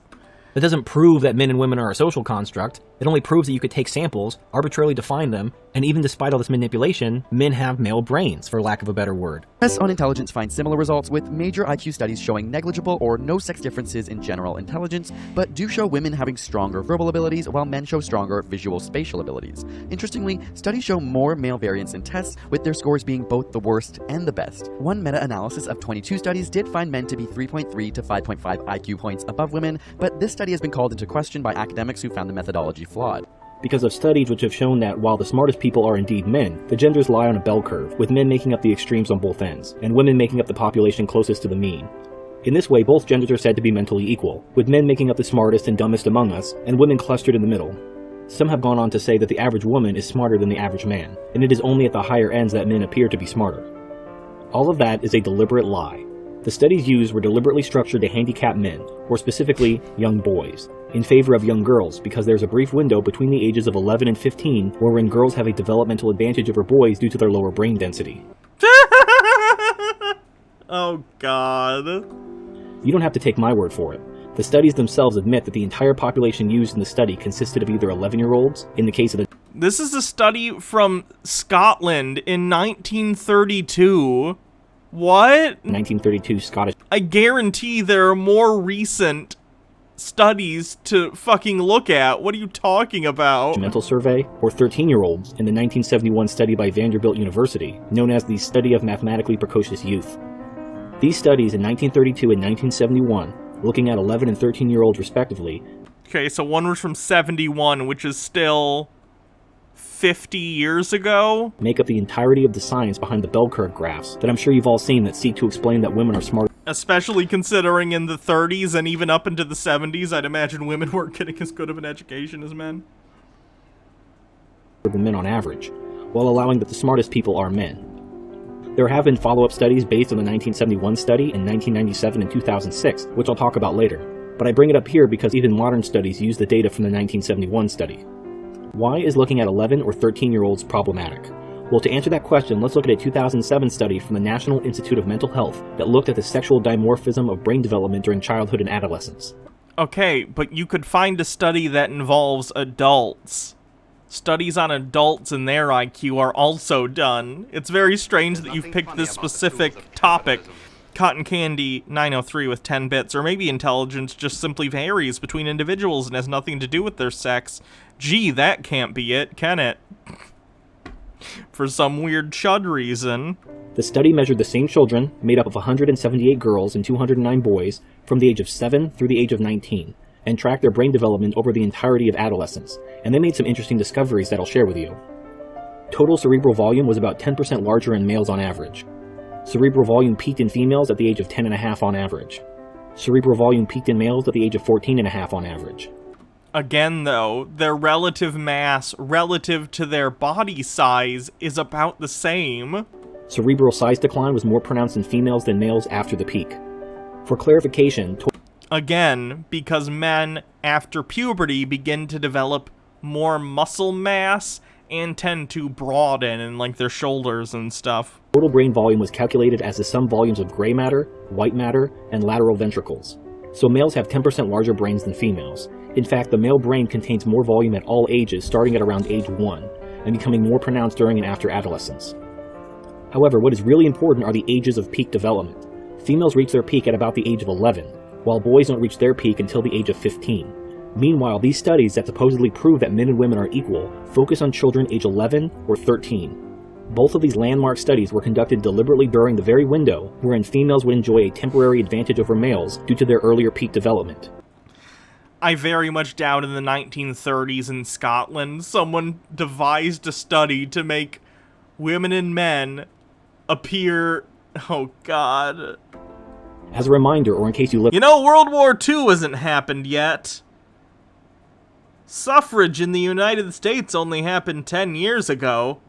That doesn't prove that men and women are a social construct. It only proves that you could take samples, arbitrarily define them, and even despite all this manipulation, men have male brains, for lack of a better word. Tests on intelligence find similar results, with major IQ studies showing negligible or no sex differences in general intelligence, but do show women having stronger verbal abilities while men show stronger visual spatial abilities. Interestingly, studies show more male variance in tests, with their scores being both the worst and the best. One meta-analysis of 22 studies did find men to be 3.3 to 5.5 IQ points above women, but this study has been called into question by academics who found the methodology flawed. Because of studies which have shown that while the smartest people are indeed men, the genders lie on a bell curve, with men making up the extremes on both ends, and women making up the population closest to the mean. In this way, both genders are said to be mentally equal, with men making up the smartest and dumbest among us, and women clustered in the middle. Some have gone on to say that the average woman is smarter than the average man, and it is only at the higher ends that men appear to be smarter. All of that is a deliberate lie. The studies used were deliberately structured to handicap men, or specifically, young boys, in favor of young girls, because there's a brief window between the ages of 11 and 15 wherein girls have a developmental advantage over boys due to their lower brain density. Oh god. You don't have to take my word for it. The studies themselves admit that the entire population used in the study consisted of either 11-year-olds, in the case of the... This is a study from Scotland in 1932. What? 1932 Scottish... I guarantee there are more recent studies to fucking look at. What are you talking about? Mental survey, or 13-year-olds in the 1971 study by Vanderbilt University, known as the Study of Mathematically Precocious Youth. These studies in 1932 and 1971, looking at 11 and 13-year-olds respectively. Okay, so one was from 71, which is still 50 years ago? Make up the entirety of the science behind the bell curve graphs that I'm sure you've all seen that seek to explain that women are smarter. Especially considering in the 30s and even up into the 70s, I'd imagine women weren't getting as good of an education as men. Than men on average, while allowing that the smartest people are men. There have been follow-up studies based on the 1971 study and 1997 and 2006, which I'll talk about later, but I bring it up here because even modern studies use the data from the 1971 study. Why is looking at 11 or 13-year-olds problematic? Well, to answer that question, let's look at a 2007 study from the National Institute of Mental Health that looked at the sexual dimorphism of brain development during childhood and adolescence. Okay, but you could find a study that involves adults. Studies on adults and their IQ are also done. It's very strange that you've picked this specific topic, Cotton Candy 903 with 10 bits, or maybe intelligence just simply varies between individuals and has nothing to do with their sex. Gee, that can't be it, can it? For some weird Chud reason. The study measured the same children, made up of 178 girls and 209 boys, from the age of 7 through the age of 19, and tracked their brain development over the entirety of adolescence, and they made some interesting discoveries that I'll share with you. Total cerebral volume was about 10% larger in males on average. Cerebral volume peaked in females at the age of 10.5 on average. Cerebral volume peaked in males at the age of 14.5 on average. Again, though, their relative mass relative to their body size is about the same. Cerebral size decline was more pronounced in females than males after the peak. For clarification, again, because men, after puberty, begin to develop more muscle mass and tend to broaden in, like, their shoulders and stuff. Total brain volume was calculated as the sum volumes of gray matter, white matter, and lateral ventricles. So males have 10% larger brains than females. In fact, the male brain contains more volume at all ages, starting at around age 1, and becoming more pronounced during and after adolescence. However, what is really important are the ages of peak development. Females reach their peak at about the age of 11, while boys don't reach their peak until the age of 15. Meanwhile, these studies that supposedly prove that men and women are equal focus on children age 11 or 13. Both of these landmark studies were conducted deliberately during the very window wherein females would enjoy a temporary advantage over males due to their earlier peak development. I very much doubt in the 1930s in Scotland someone devised a study to make women and men appear... Oh, God. As a reminder, or in case you live... You know, World War II hasn't happened yet. Suffrage in the United States only happened 10 years ago.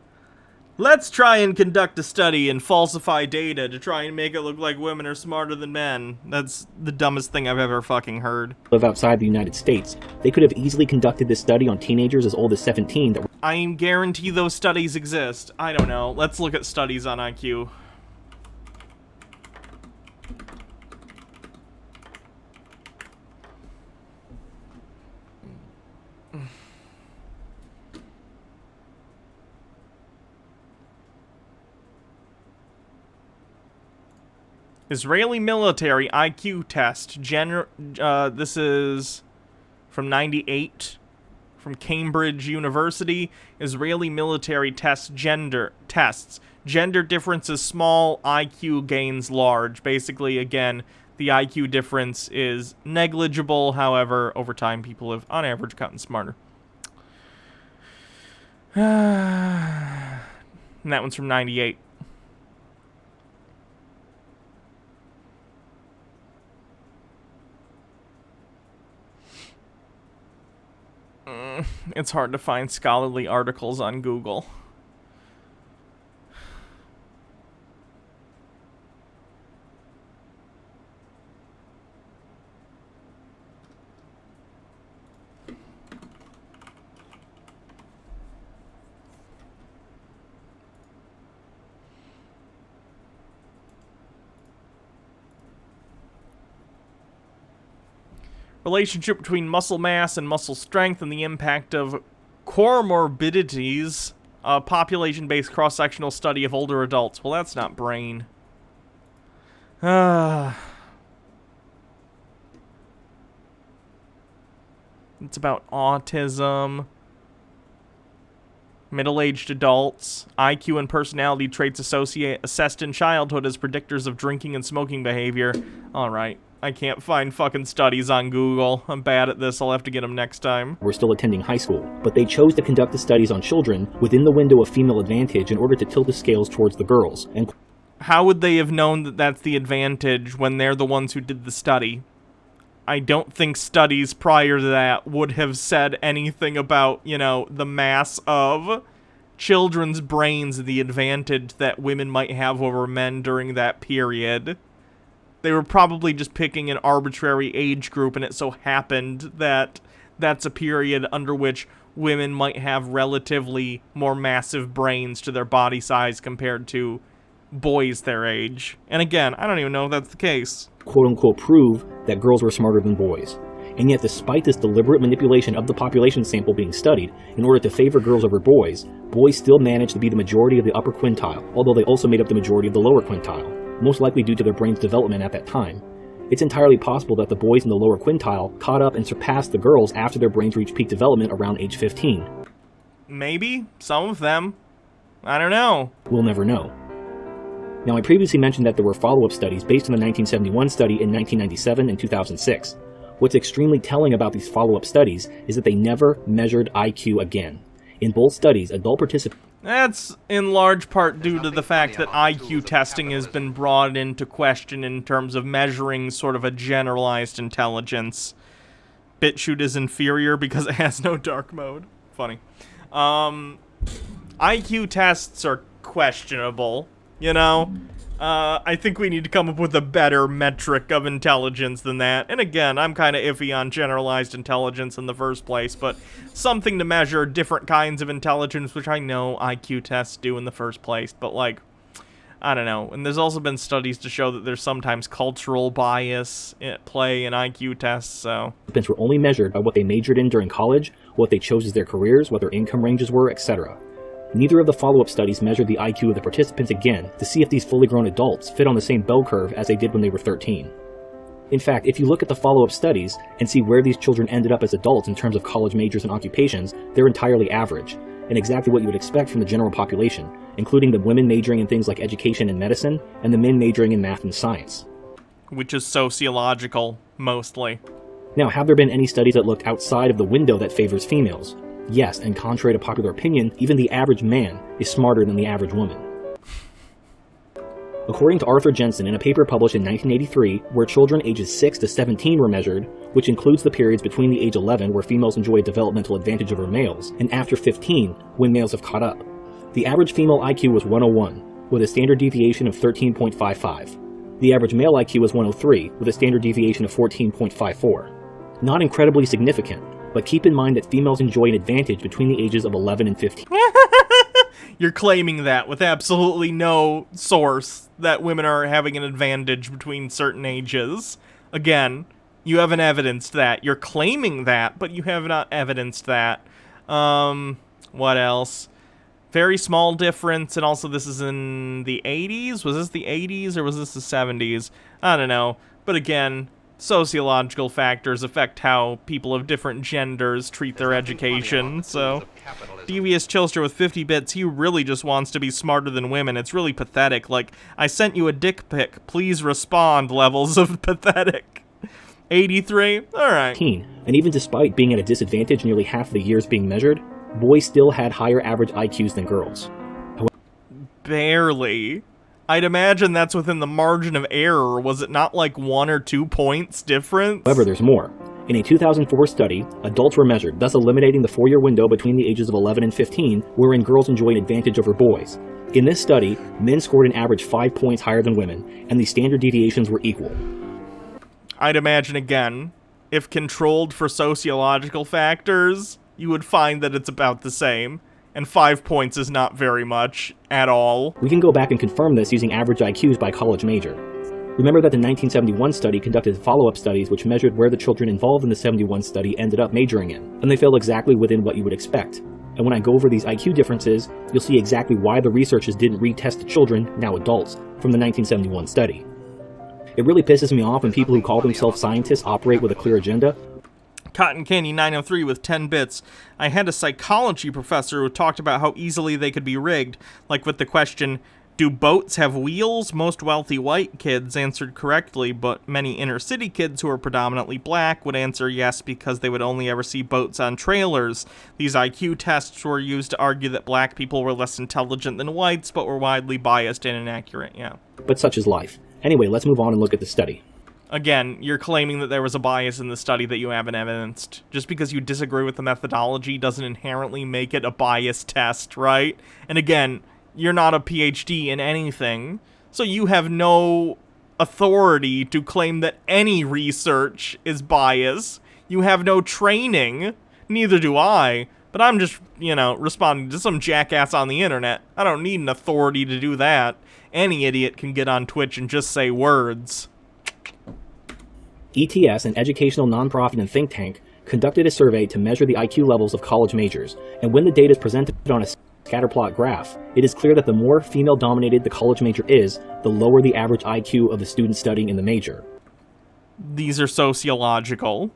Let's try and conduct a study and falsify data to try and make it look like women are smarter than men. That's the dumbest thing I've ever fucking heard. Live outside the United States. They could have easily conducted this study on teenagers as old as 17 that were... I guarantee those studies exist. I don't know. Let's look at studies on IQ. Israeli military IQ test. This is from 98 from Cambridge University. Israeli military tests. Gender difference is small, IQ gains large. Basically, again, the IQ difference is negligible. However, over time, people have, on average, gotten smarter. And that one's from 98. It's hard to find scholarly articles on Google. Relationship between muscle mass and muscle strength and the impact of comorbidities. A population-based cross-sectional study of older adults. Well, that's not brain. It's about autism. Middle-aged adults. IQ and personality traits assessed in childhood as predictors of drinking and smoking behavior. Alright. I can't find fucking studies on Google. I'm bad at this. I'll have to get them next time. Were still attending high school, but they chose to conduct the studies on children within the window of female advantage in order to tilt the scales towards the girls. And how would they have known that that's the advantage when they're the ones who did the study? I don't think studies prior to that would have said anything about, you know, the mass of children's brains, the advantage that women might have over men during that period. They were probably just picking an arbitrary age group, and it so happened that that's a period under which women might have relatively more massive brains to their body size compared to boys their age. And again, I don't even know if that's the case. Quote-unquote prove that girls were smarter than boys. And yet, despite this deliberate manipulation of the population sample being studied in order to favor girls over boys, boys still managed to be the majority of the upper quintile, although they also made up the majority of the lower quintile, most likely due to their brain's development at that time. It's entirely possible that the boys in the lower quintile caught up and surpassed the girls after their brains reached peak development around age 15. Maybe. Some of them. I don't know. We'll never know. Now, I previously mentioned that there were follow-up studies based on the 1971 study in 1997 and 2006. What's extremely telling about these follow-up studies is that they never measured IQ again. In both studies, adult participants... That's in large part due to the fact that IQ testing has been brought into question in terms of measuring sort of a generalized intelligence. BitChute is inferior because it has no dark mode. Funny. IQ tests are questionable, you know? I think we need to come up with a better metric of intelligence than that. And again, I'm kind of iffy on generalized intelligence in the first place, but something to measure different kinds of intelligence, which I know IQ tests do in the first place, but like, I don't know. And there's also been studies to show that there's sometimes cultural bias at play in IQ tests, so... Participants were only measured by what they majored in during college, what they chose as their careers, what their income ranges were, etc. Neither of the follow-up studies measured the IQ of the participants again to see if these fully grown adults fit on the same bell curve as they did when they were 13. In fact, if you look at the follow-up studies and see where these children ended up as adults in terms of college majors and occupations, they're entirely average, and exactly what you would expect from the general population, including the women majoring in things like education and medicine, and the men majoring in math and science. Which is sociological, mostly. Now, have there been any studies that looked outside of the window that favors females? Yes, and contrary to popular opinion, even the average man is smarter than the average woman. According to Arthur Jensen in a paper published in 1983, where children ages 6 to 17 were measured, which includes the periods between the age 11 where females enjoy a developmental advantage over males, and after 15 when males have caught up. The average female IQ was 101, with a standard deviation of 13.55. The average male IQ was 103, with a standard deviation of 14.54. Not incredibly significant, but keep in mind that females enjoy an advantage between the ages of 11 and 15. You're claiming that with absolutely no source that women are having an advantage between certain ages. Again, you haven't evidenced that. You're claiming that, but you have not evidenced that. What else? Very small difference, and also this is in the 80s? Was this the 80s or was this the 70s? I don't know. But again, sociological factors affect how people of different genders treat their education, so... Devious Chilster with 50 bits, he really just wants to be smarter than women. It's really pathetic. Like, I sent you a dick pic. Please respond levels of pathetic. 83? Alright. And even despite being at a disadvantage nearly half of the years being measured, boys still had higher average IQs than girls. Barely. I'd imagine that's within the margin of error. Was it not like 1 or 2 points difference? However, there's more. In a 2004 study, adults were measured, thus eliminating the 4-year window between the ages of 11 and 15, wherein girls enjoy an advantage over boys. In this study, men scored an average 5 points higher than women, and the standard deviations were equal. I'd imagine again, if controlled for sociological factors, you would find that it's about the same. And 5 points is not very much at all. We can go back and confirm this using average IQs by college major. Remember that the 1971 study conducted follow-up studies which measured where the children involved in the 71 study ended up majoring in, and they fell exactly within what you would expect. And when I go over these IQ differences, you'll see exactly why the researchers didn't retest the children, now adults, from the 1971 study. It really pisses me off when people who call themselves scientists operate with a clear agenda. Cotton Candy 903 with 10 bits. I had a psychology professor who talked about how easily they could be rigged, like with the question, do boats have wheels? Most wealthy white kids answered correctly, but many inner city kids who are predominantly black would answer yes because they would only ever see boats on trailers. These IQ tests were used to argue that black people were less intelligent than whites, but were widely biased and inaccurate, yeah. But such is life. Anyway, let's move on and look at the study. Again, you're claiming that there was a bias in the study that you haven't evidenced. Just because you disagree with the methodology doesn't inherently make it a biased test, right? And again, you're not a PhD in anything, so you have no authority to claim that any research is biased. You have no training, neither do I, but I'm just, responding to some jackass on the internet. I don't need an authority to do that. Any idiot can get on Twitch and just say words. ETS, an educational nonprofit and think tank, conducted a survey to measure the IQ levels of college majors, and when the data is presented on a scatterplot graph, it is clear that the more female-dominated the college major is, the lower the average IQ of the student studying in the major. These are sociological.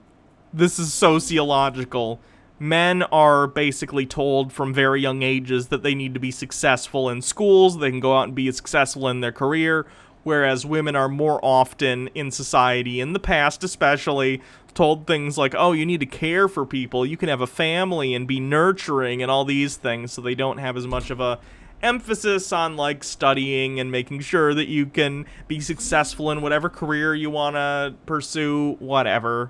This is sociological. men are basically told from very young ages that they need to be successful in schools, they can go out and be successful in their career, whereas women are more often in society, in the past especially, told things like, oh, you need to care for people, you can have a family and be nurturing and all these things, so they don't have as much of a emphasis on like studying and making sure that you can be successful in whatever career you want to pursue, whatever.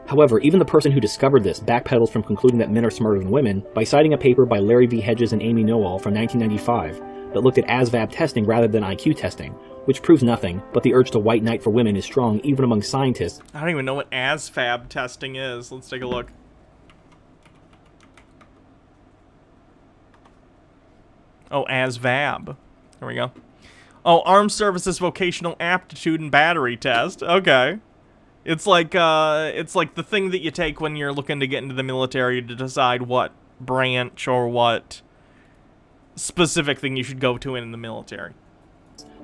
However, even the person who discovered this backpedals from concluding that men are smarter than women by citing a paper by Larry V. Hedges and Amy Noel from 1995 that looked at ASVAB testing rather than IQ testing, which proves nothing, but the urge to white knight for women is strong even among scientists. I don't even know what ASVAB testing is. Let's take a look. Oh, ASVAB. There we go. Oh, Armed Services Vocational Aptitude and Battery Test. Okay. It's like the thing that you take when you're looking to get into the military to decide what branch or what specific thing you should go to in the military.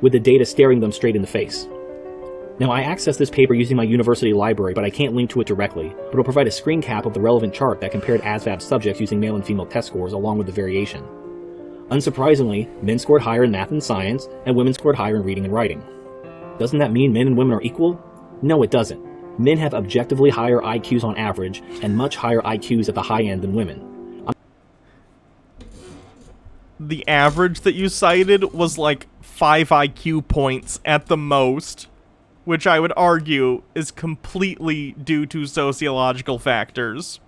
With the data staring them straight in the face. Now, I accessed this paper using my university library, but I can't link to it directly, but it'll provide a screen cap of the relevant chart that compared ASVAB subjects using male and female test scores along with the variation. Unsurprisingly, men scored higher in math and science, and women scored higher in reading and writing. Doesn't that mean men and women are equal? No, it doesn't. Men have objectively higher IQs on average, and much higher IQs at the high end than women. The average that you cited was like 5 IQ points at the most, which I would argue is completely due to sociological factors.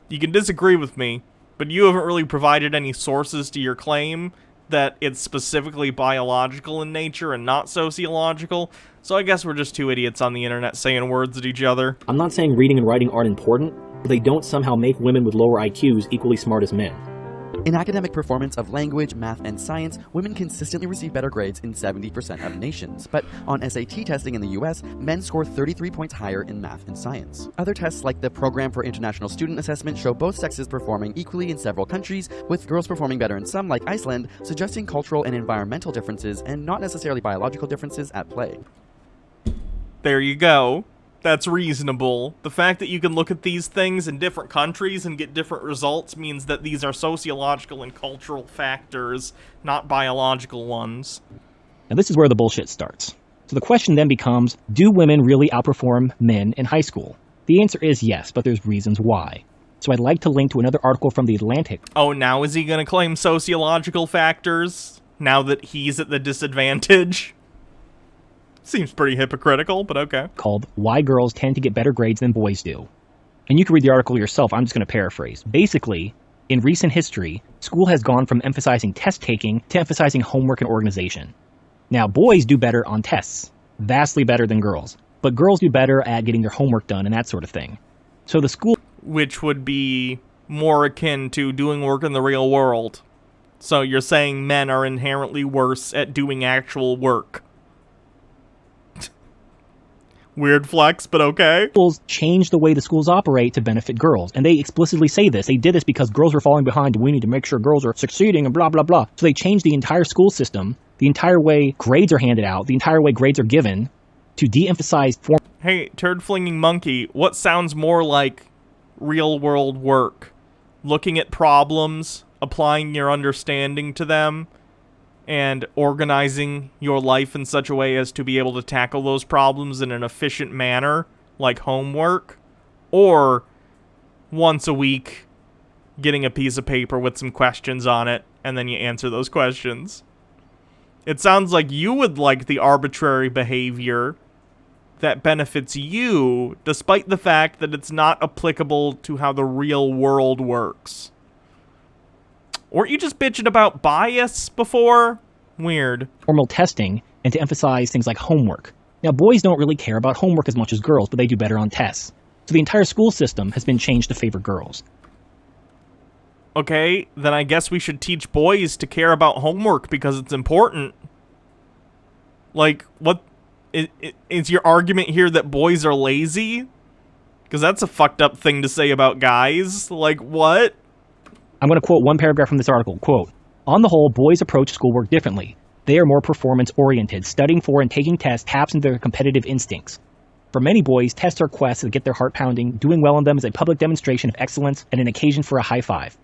You can disagree with me, but you haven't really provided any sources to your claim that it's specifically biological in nature and not sociological, so I guess we're just two idiots on the internet saying words at each other. I'm not saying reading and writing aren't important, but they don't somehow make women with lower IQs equally smart as men. In academic performance of language, math, and science, women consistently receive better grades in 70% of nations. But on SAT testing in the US, men score 33 points higher in math and science. Other tests like the Program for International Student Assessment show both sexes performing equally in several countries, with girls performing better in some, like Iceland, suggesting cultural and environmental differences and not necessarily biological differences at play. There you go. That's reasonable. The fact that you can look at these things in different countries and get different results means that these are sociological and cultural factors, not biological ones. Now this is where the bullshit starts. So the question then becomes, do women really outperform men in high school? The answer is yes, but there's reasons why. So I'd like to link to another article from The Atlantic. Oh, now is he going to claim sociological factors? Now that he's at the disadvantage? Seems pretty hypocritical, but okay. Called Why Girls Tend to Get Better Grades Than Boys Do. And you can read the article yourself, I'm just going to paraphrase. Basically, in recent history, school has gone from emphasizing test-taking to emphasizing homework and organization. Now, boys do better on tests, vastly better than girls. But girls do better at getting their homework done and that sort of thing. So the school... Which would be more akin to doing work in the real world. So you're saying men are inherently worse at doing actual work. Weird flex, but okay. Schools change the way the schools operate to benefit girls. And they explicitly say this. They did this because girls were falling behind and we need to make sure girls are succeeding and blah, blah, blah. So they changed the entire school system, the entire way grades are handed out, the entire way grades are given to de-emphasize form. Hey, turd flinging monkey, what sounds more like real world work? Looking at problems, applying your understanding to them, and organizing your life in such a way as to be able to tackle those problems in an efficient manner, like homework, or once a week getting a piece of paper with some questions on it, and then you answer those questions. It sounds like you would like the arbitrary behavior that benefits you, despite the fact that it's not applicable to how the real world works. Weren't you just bitching about bias before? Weird. Formal testing and to emphasize things like homework. Now, boys don't really care about homework as much as girls, but they do better on tests. So the entire school system has been changed to favor girls. Okay, then I guess we should teach boys to care about homework because it's important. Like, what? Is your argument here that boys are lazy? Because that's a fucked up thing to say about guys. Like, what? I'm going to quote one paragraph from this article. Quote, on the whole, boys approach schoolwork differently. They are more performance-oriented. Studying for and taking tests taps into their competitive instincts. For many boys, tests are quests that get their heart pounding. Doing well on them is a public demonstration of excellence and an occasion for a high five.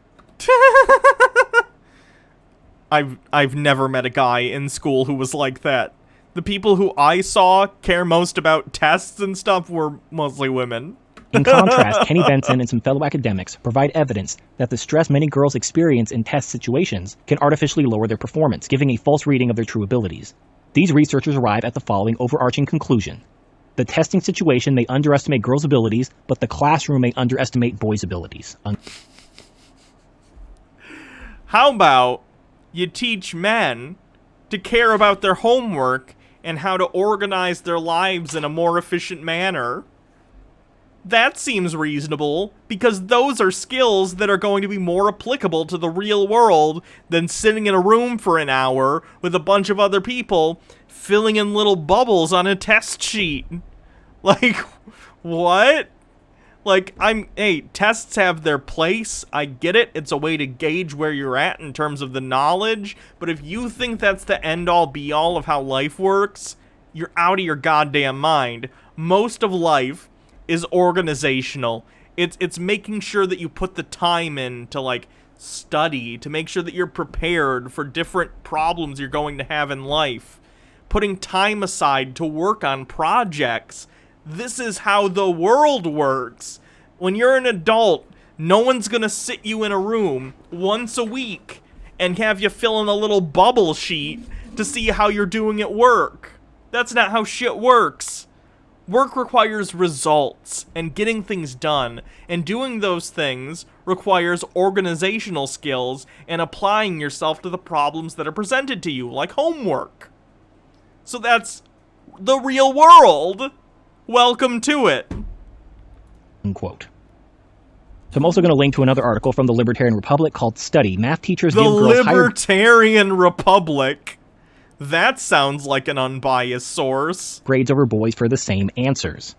I've never met a guy in school who was like that. The people who I saw care most about tests and stuff were mostly women. In contrast, Kenny Benson and some fellow academics provide evidence that the stress many girls experience in test situations can artificially lower their performance, giving a false reading of their true abilities. These researchers arrive at the following overarching conclusion. The testing situation may underestimate girls' abilities, but the classroom may underestimate boys' abilities. How about you teach men to care about their homework and how to organize their lives in a more efficient manner? That seems reasonable, because those are skills that are going to be more applicable to the real world than sitting in a room for an hour with a bunch of other people filling in little bubbles on a test sheet. Like, what? Like, hey, tests have their place. I get it. It's a way to gauge where you're at in terms of the knowledge. But if you think that's the end-all, be-all of how life works, you're out of your goddamn mind. Most of life is organizational. It's making sure that you put the time in to, like, study, to make sure that you're prepared for different problems you're going to have in life. Putting time aside to work on projects. This is how the world works. When you're an adult, no one's gonna sit you in a room once a week and have you fill in a little bubble sheet to see how you're doing at work. That's not how shit works. Work requires results and getting things done, and doing those things requires organizational skills and applying yourself to the problems that are presented to you, like homework. So that's the real world. Welcome to it. Unquote. So I'm also going to link to another article from the Libertarian Republic called Study. Math teachers the give girls higher... Libertarian Republic. That sounds like an unbiased source. ...grades over boys for the same answers.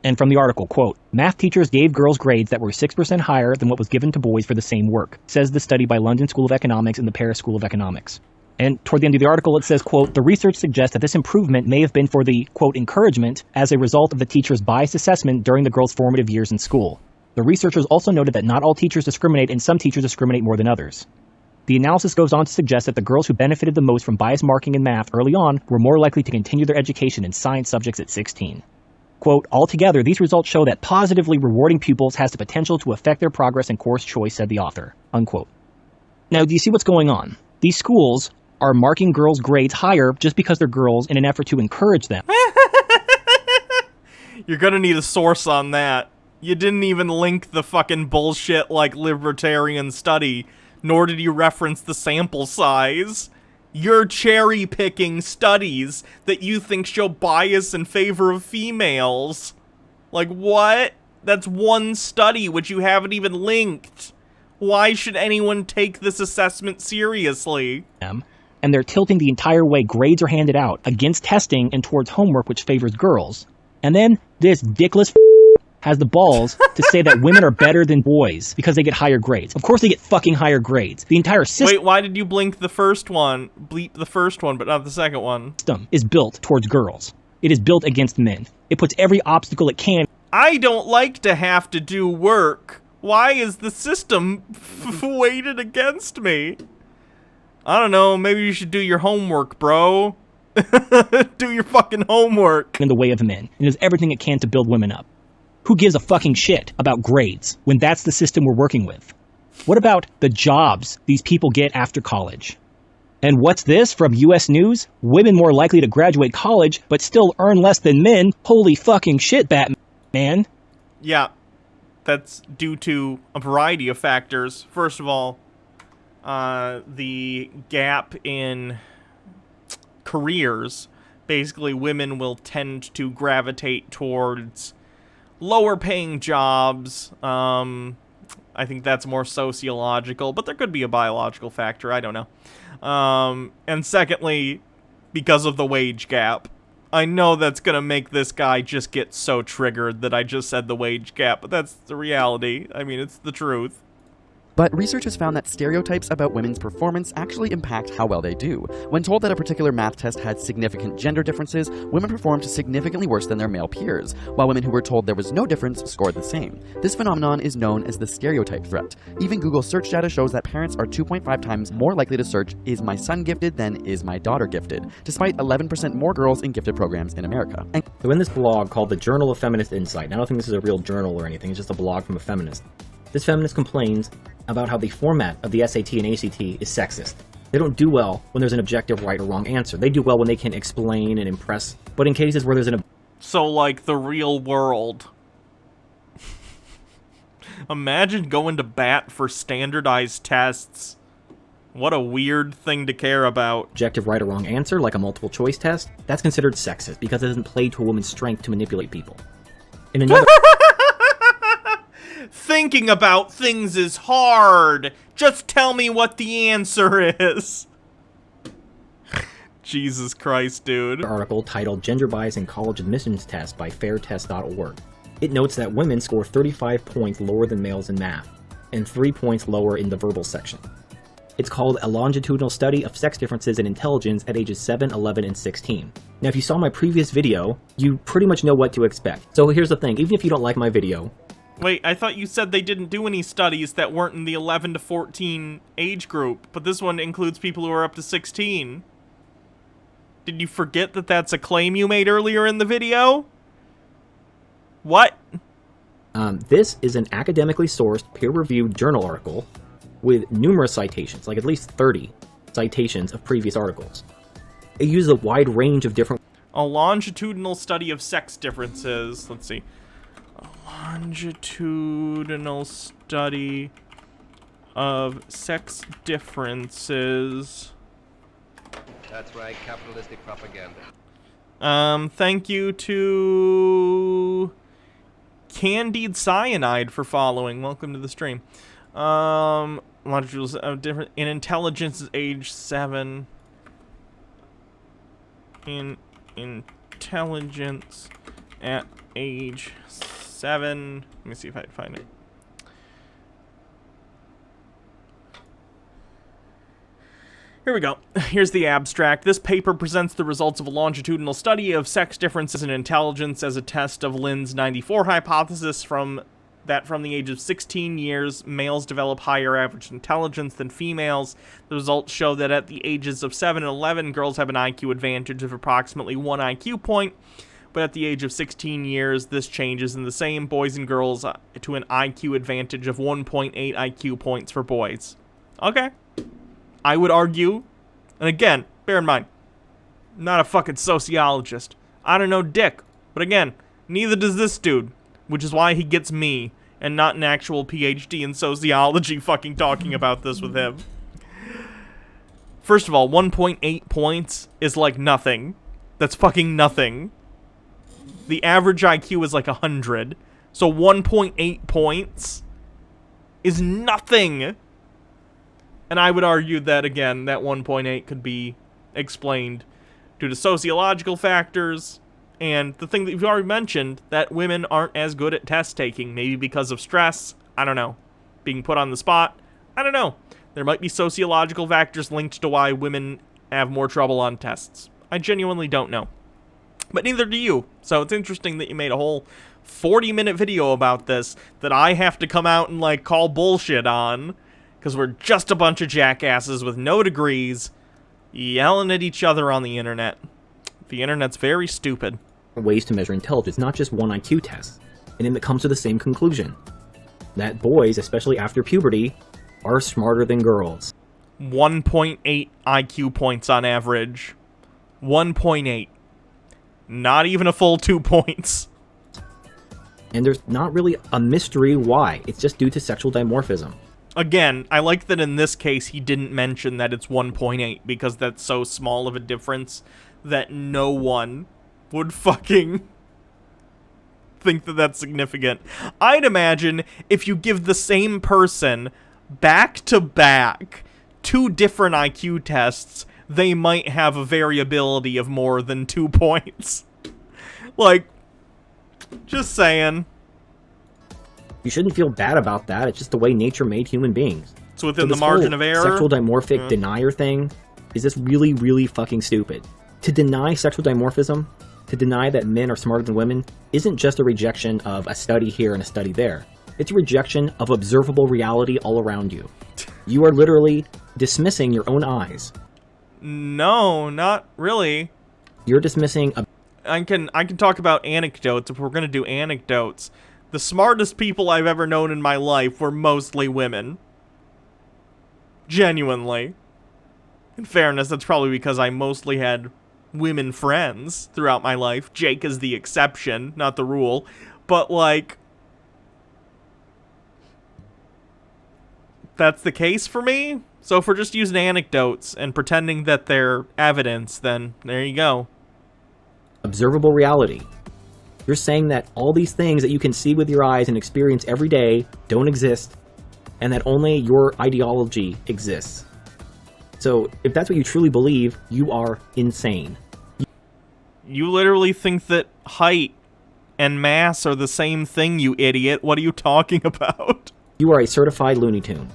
And from the article, quote, math teachers gave girls grades that were 6% higher than what was given to boys for the same work, says the study by London School of Economics and the Paris School of Economics. And toward the end of the article, it says, quote, the research suggests that this improvement may have been for the, quote, encouragement as a result of the teacher's biased assessment during the girls' formative years in school. The researchers also noted that not all teachers discriminate and some teachers discriminate more than others. The analysis goes on to suggest that the girls who benefited the most from biased marking in math early on were more likely to continue their education in science subjects at 16. Quote, altogether, these results show that positively rewarding pupils has the potential to affect their progress in course choice, said the author. Unquote. Now, do you see what's going on? These schools are marking girls' grades higher just because they're girls in an effort to encourage them. You're gonna need a source on that. You didn't even link the fucking bullshit like libertarian study, nor did you reference the sample size. You're cherry-picking studies that you think show bias in favor of females. Like, what? That's one study which you haven't even linked. Why should anyone take this assessment seriously? And they're tilting the entire way grades are handed out against testing and towards homework, which favors girls. And then this dickless has the balls to say that women are better than boys because they get higher grades. Of course they get fucking higher grades. The entire system... Wait, why did you blink the first one? Bleep the first one, but not the second one. ...is built towards girls. It is built against men. It puts every obstacle it can... I don't like to have to do work. Why is the system weighted against me? I don't know, maybe you should do your homework, bro. Do your fucking homework. ...in the way of men, and does everything it can to build women up. Who gives a fucking shit about grades when that's the system we're working with? What about the jobs these people get after college? And what's this from US News? Women more likely to graduate college, but still earn less than men? Holy fucking shit, Batman. Yeah, that's due to a variety of factors. First of all, the gap in careers. Basically, women will tend to gravitate towards lower paying jobs. I think that's more sociological, but there could be a biological factor. I don't know. And secondly, because of the wage gap. I know that's gonna make this guy just get so triggered that I just said the wage gap, but that's the reality. I mean, it's the truth. But research has found that stereotypes about women's performance actually impact how well they do. When told that a particular math test had significant gender differences, women performed significantly worse than their male peers, while women who were told there was no difference scored the same. This phenomenon is known as the stereotype threat. Even Google search data shows that parents are 2.5 times more likely to search, "Is my son gifted?" than "Is my daughter gifted?" despite 11% more girls in gifted programs in America. So in this blog called the Journal of Feminist Insight, and I don't think this is a real journal or anything, it's just a blog from a feminist. This feminist complains about how the format of the SAT and ACT is sexist. They don't do well when there's an objective right or wrong answer. They do well when they can explain and impress, but in cases where there's an... So, like, the real world. Imagine going to bat for standardized tests. What a weird thing to care about. Objective right or wrong answer, like a multiple choice test, that's considered sexist because it doesn't play to a woman's strength to manipulate people. In another... Thinking about things is hard. Just tell me what the answer is. Jesus Christ, dude. Article titled Gender Bias in College Admissions Test by fairtest.org. It notes that women score 35 points lower than males in math, and 3 points lower in the verbal section. It's called a longitudinal study of sex differences in intelligence at ages 7, 11, and 16. Now, if you saw my previous video, you pretty much know what to expect. So here's the thing, even if you don't like my video... Wait, I thought you said they didn't do any studies that weren't in the 11 to 14 age group, but this one includes people who are up to 16. Did you forget that that's a claim you made earlier in the video? What? This is an academically sourced, peer-reviewed journal article with numerous citations, like at least 30 citations of previous articles. It uses a wide range of different... A longitudinal study of sex differences. Let's see. A longitudinal study of sex differences. That's right, capitalistic propaganda. Thank you to Candied Cyanide for following. Welcome to the stream. Longitudinal of different in intelligence is age 7. In intelligence at age 7. Let me see if I can find it. Here we go. Here's the abstract. This paper presents the results of a longitudinal study of sex differences in intelligence as a test of Lynn's 94 hypothesis from the age of 16 years, males develop higher average intelligence than females. The results show that at the ages of 7 and 11, girls have an IQ advantage of approximately 1 IQ point, but at the age of 16 years, this changes in the same boys and girls to an IQ advantage of 1.8 IQ points for boys. Okay. I would argue, and again, bear in mind, I'm not a fucking sociologist. I don't know dick. But again, neither does this dude, which is why he gets me and not an actual PhD in sociology fucking talking about this with him. First of all, 1.8 points is like nothing. That's fucking nothing. The average IQ is like 100. So 1.8 points is nothing. And I would argue that, again, that 1.8 could be explained due to sociological factors, and the thing that you've already mentioned, that women aren't as good at test taking, maybe because of stress, I don't know, being put on the spot, I don't know. There might be sociological factors linked to why women have more trouble on tests. I genuinely don't know. But neither do you, so it's interesting that you made a whole 40-minute video about this that I have to come out and, like, call bullshit on, because we're just a bunch of jackasses with no degrees yelling at each other on the internet. The internet's very stupid. Ways to measure intelligence, not just one IQ test. And then it comes to the same conclusion. That boys, especially after puberty, are smarter than girls. 1.8 IQ points on average. 1.8. Not even a full 2 points. And there's not really a mystery why. It's just due to sexual dimorphism. Again, I like that in this case he didn't mention that it's 1.8 because that's so small of a difference that no one would fucking think that that's significant. I'd imagine if you give the same person back-to-back 2 different IQ tests, they might have a variability of more than 2 points. Like, just saying. You shouldn't feel bad about that. It's just the way nature made human beings. It's within So the margin of whole error. Sexual dimorphic denier thing is just really, really fucking stupid. To deny sexual dimorphism, to deny that men are smarter than women, isn't just a rejection of a study here and a study there. It's a rejection of observable reality all around you. You are literally dismissing your own eyes. No, not really. You're dismissing I can talk about anecdotes if we're going to do anecdotes. The smartest people I've ever known in my life were mostly women. Genuinely. In fairness, that's probably because I mostly had women friends throughout my life. Jake is the exception, not the rule. But, like, that's the case for me. So if we're just using anecdotes and pretending that they're evidence, then there you go. Observable reality. You're saying that all these things that you can see with your eyes and experience every day don't exist, and that only your ideology exists. So, if that's what you truly believe, you are insane. You literally think that height and mass are the same thing, you idiot. What are you talking about? You are a certified Looney Tune.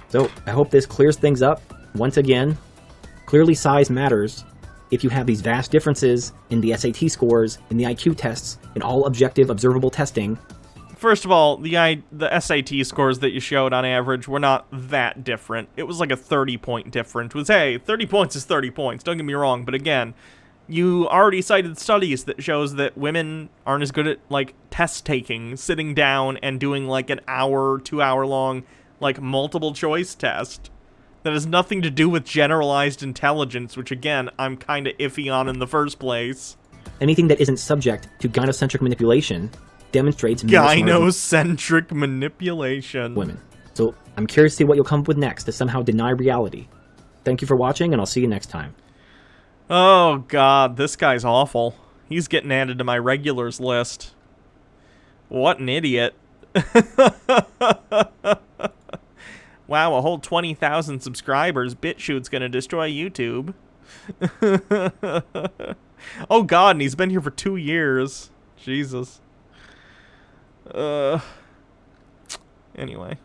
So, I hope this clears things up. Once again, clearly size matters. If you have these vast differences in the SAT scores, in the IQ tests, in all objective observable testing. First of all, the SAT scores that you showed on average were not that different. It was like a 30-point difference. It was, hey, 30 points is 30 points, don't get me wrong, but again, you already cited studies that shows that women aren't as good at, like, test taking, sitting down and doing, like, an hour, 2-hour long, like, multiple choice test. That has nothing to do with generalized intelligence, which, again, I'm kind of iffy on in the first place. Anything that isn't subject to gynocentric manipulation demonstrates gynocentric manipulation. Women. So I'm curious to see what you'll come up with next to somehow deny reality. Thank you for watching, and I'll see you next time. Oh, God, this guy's awful. He's getting added to my regulars list. What an idiot. Wow, a whole 20,000 subscribers. BitChude's gonna destroy YouTube. Oh God, and he's been here for 2 years. Jesus. Anyway.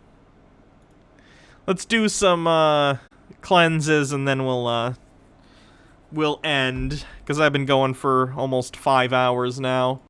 Let's do some, cleanses and then we'll end. Because I've been going for almost 5 hours now.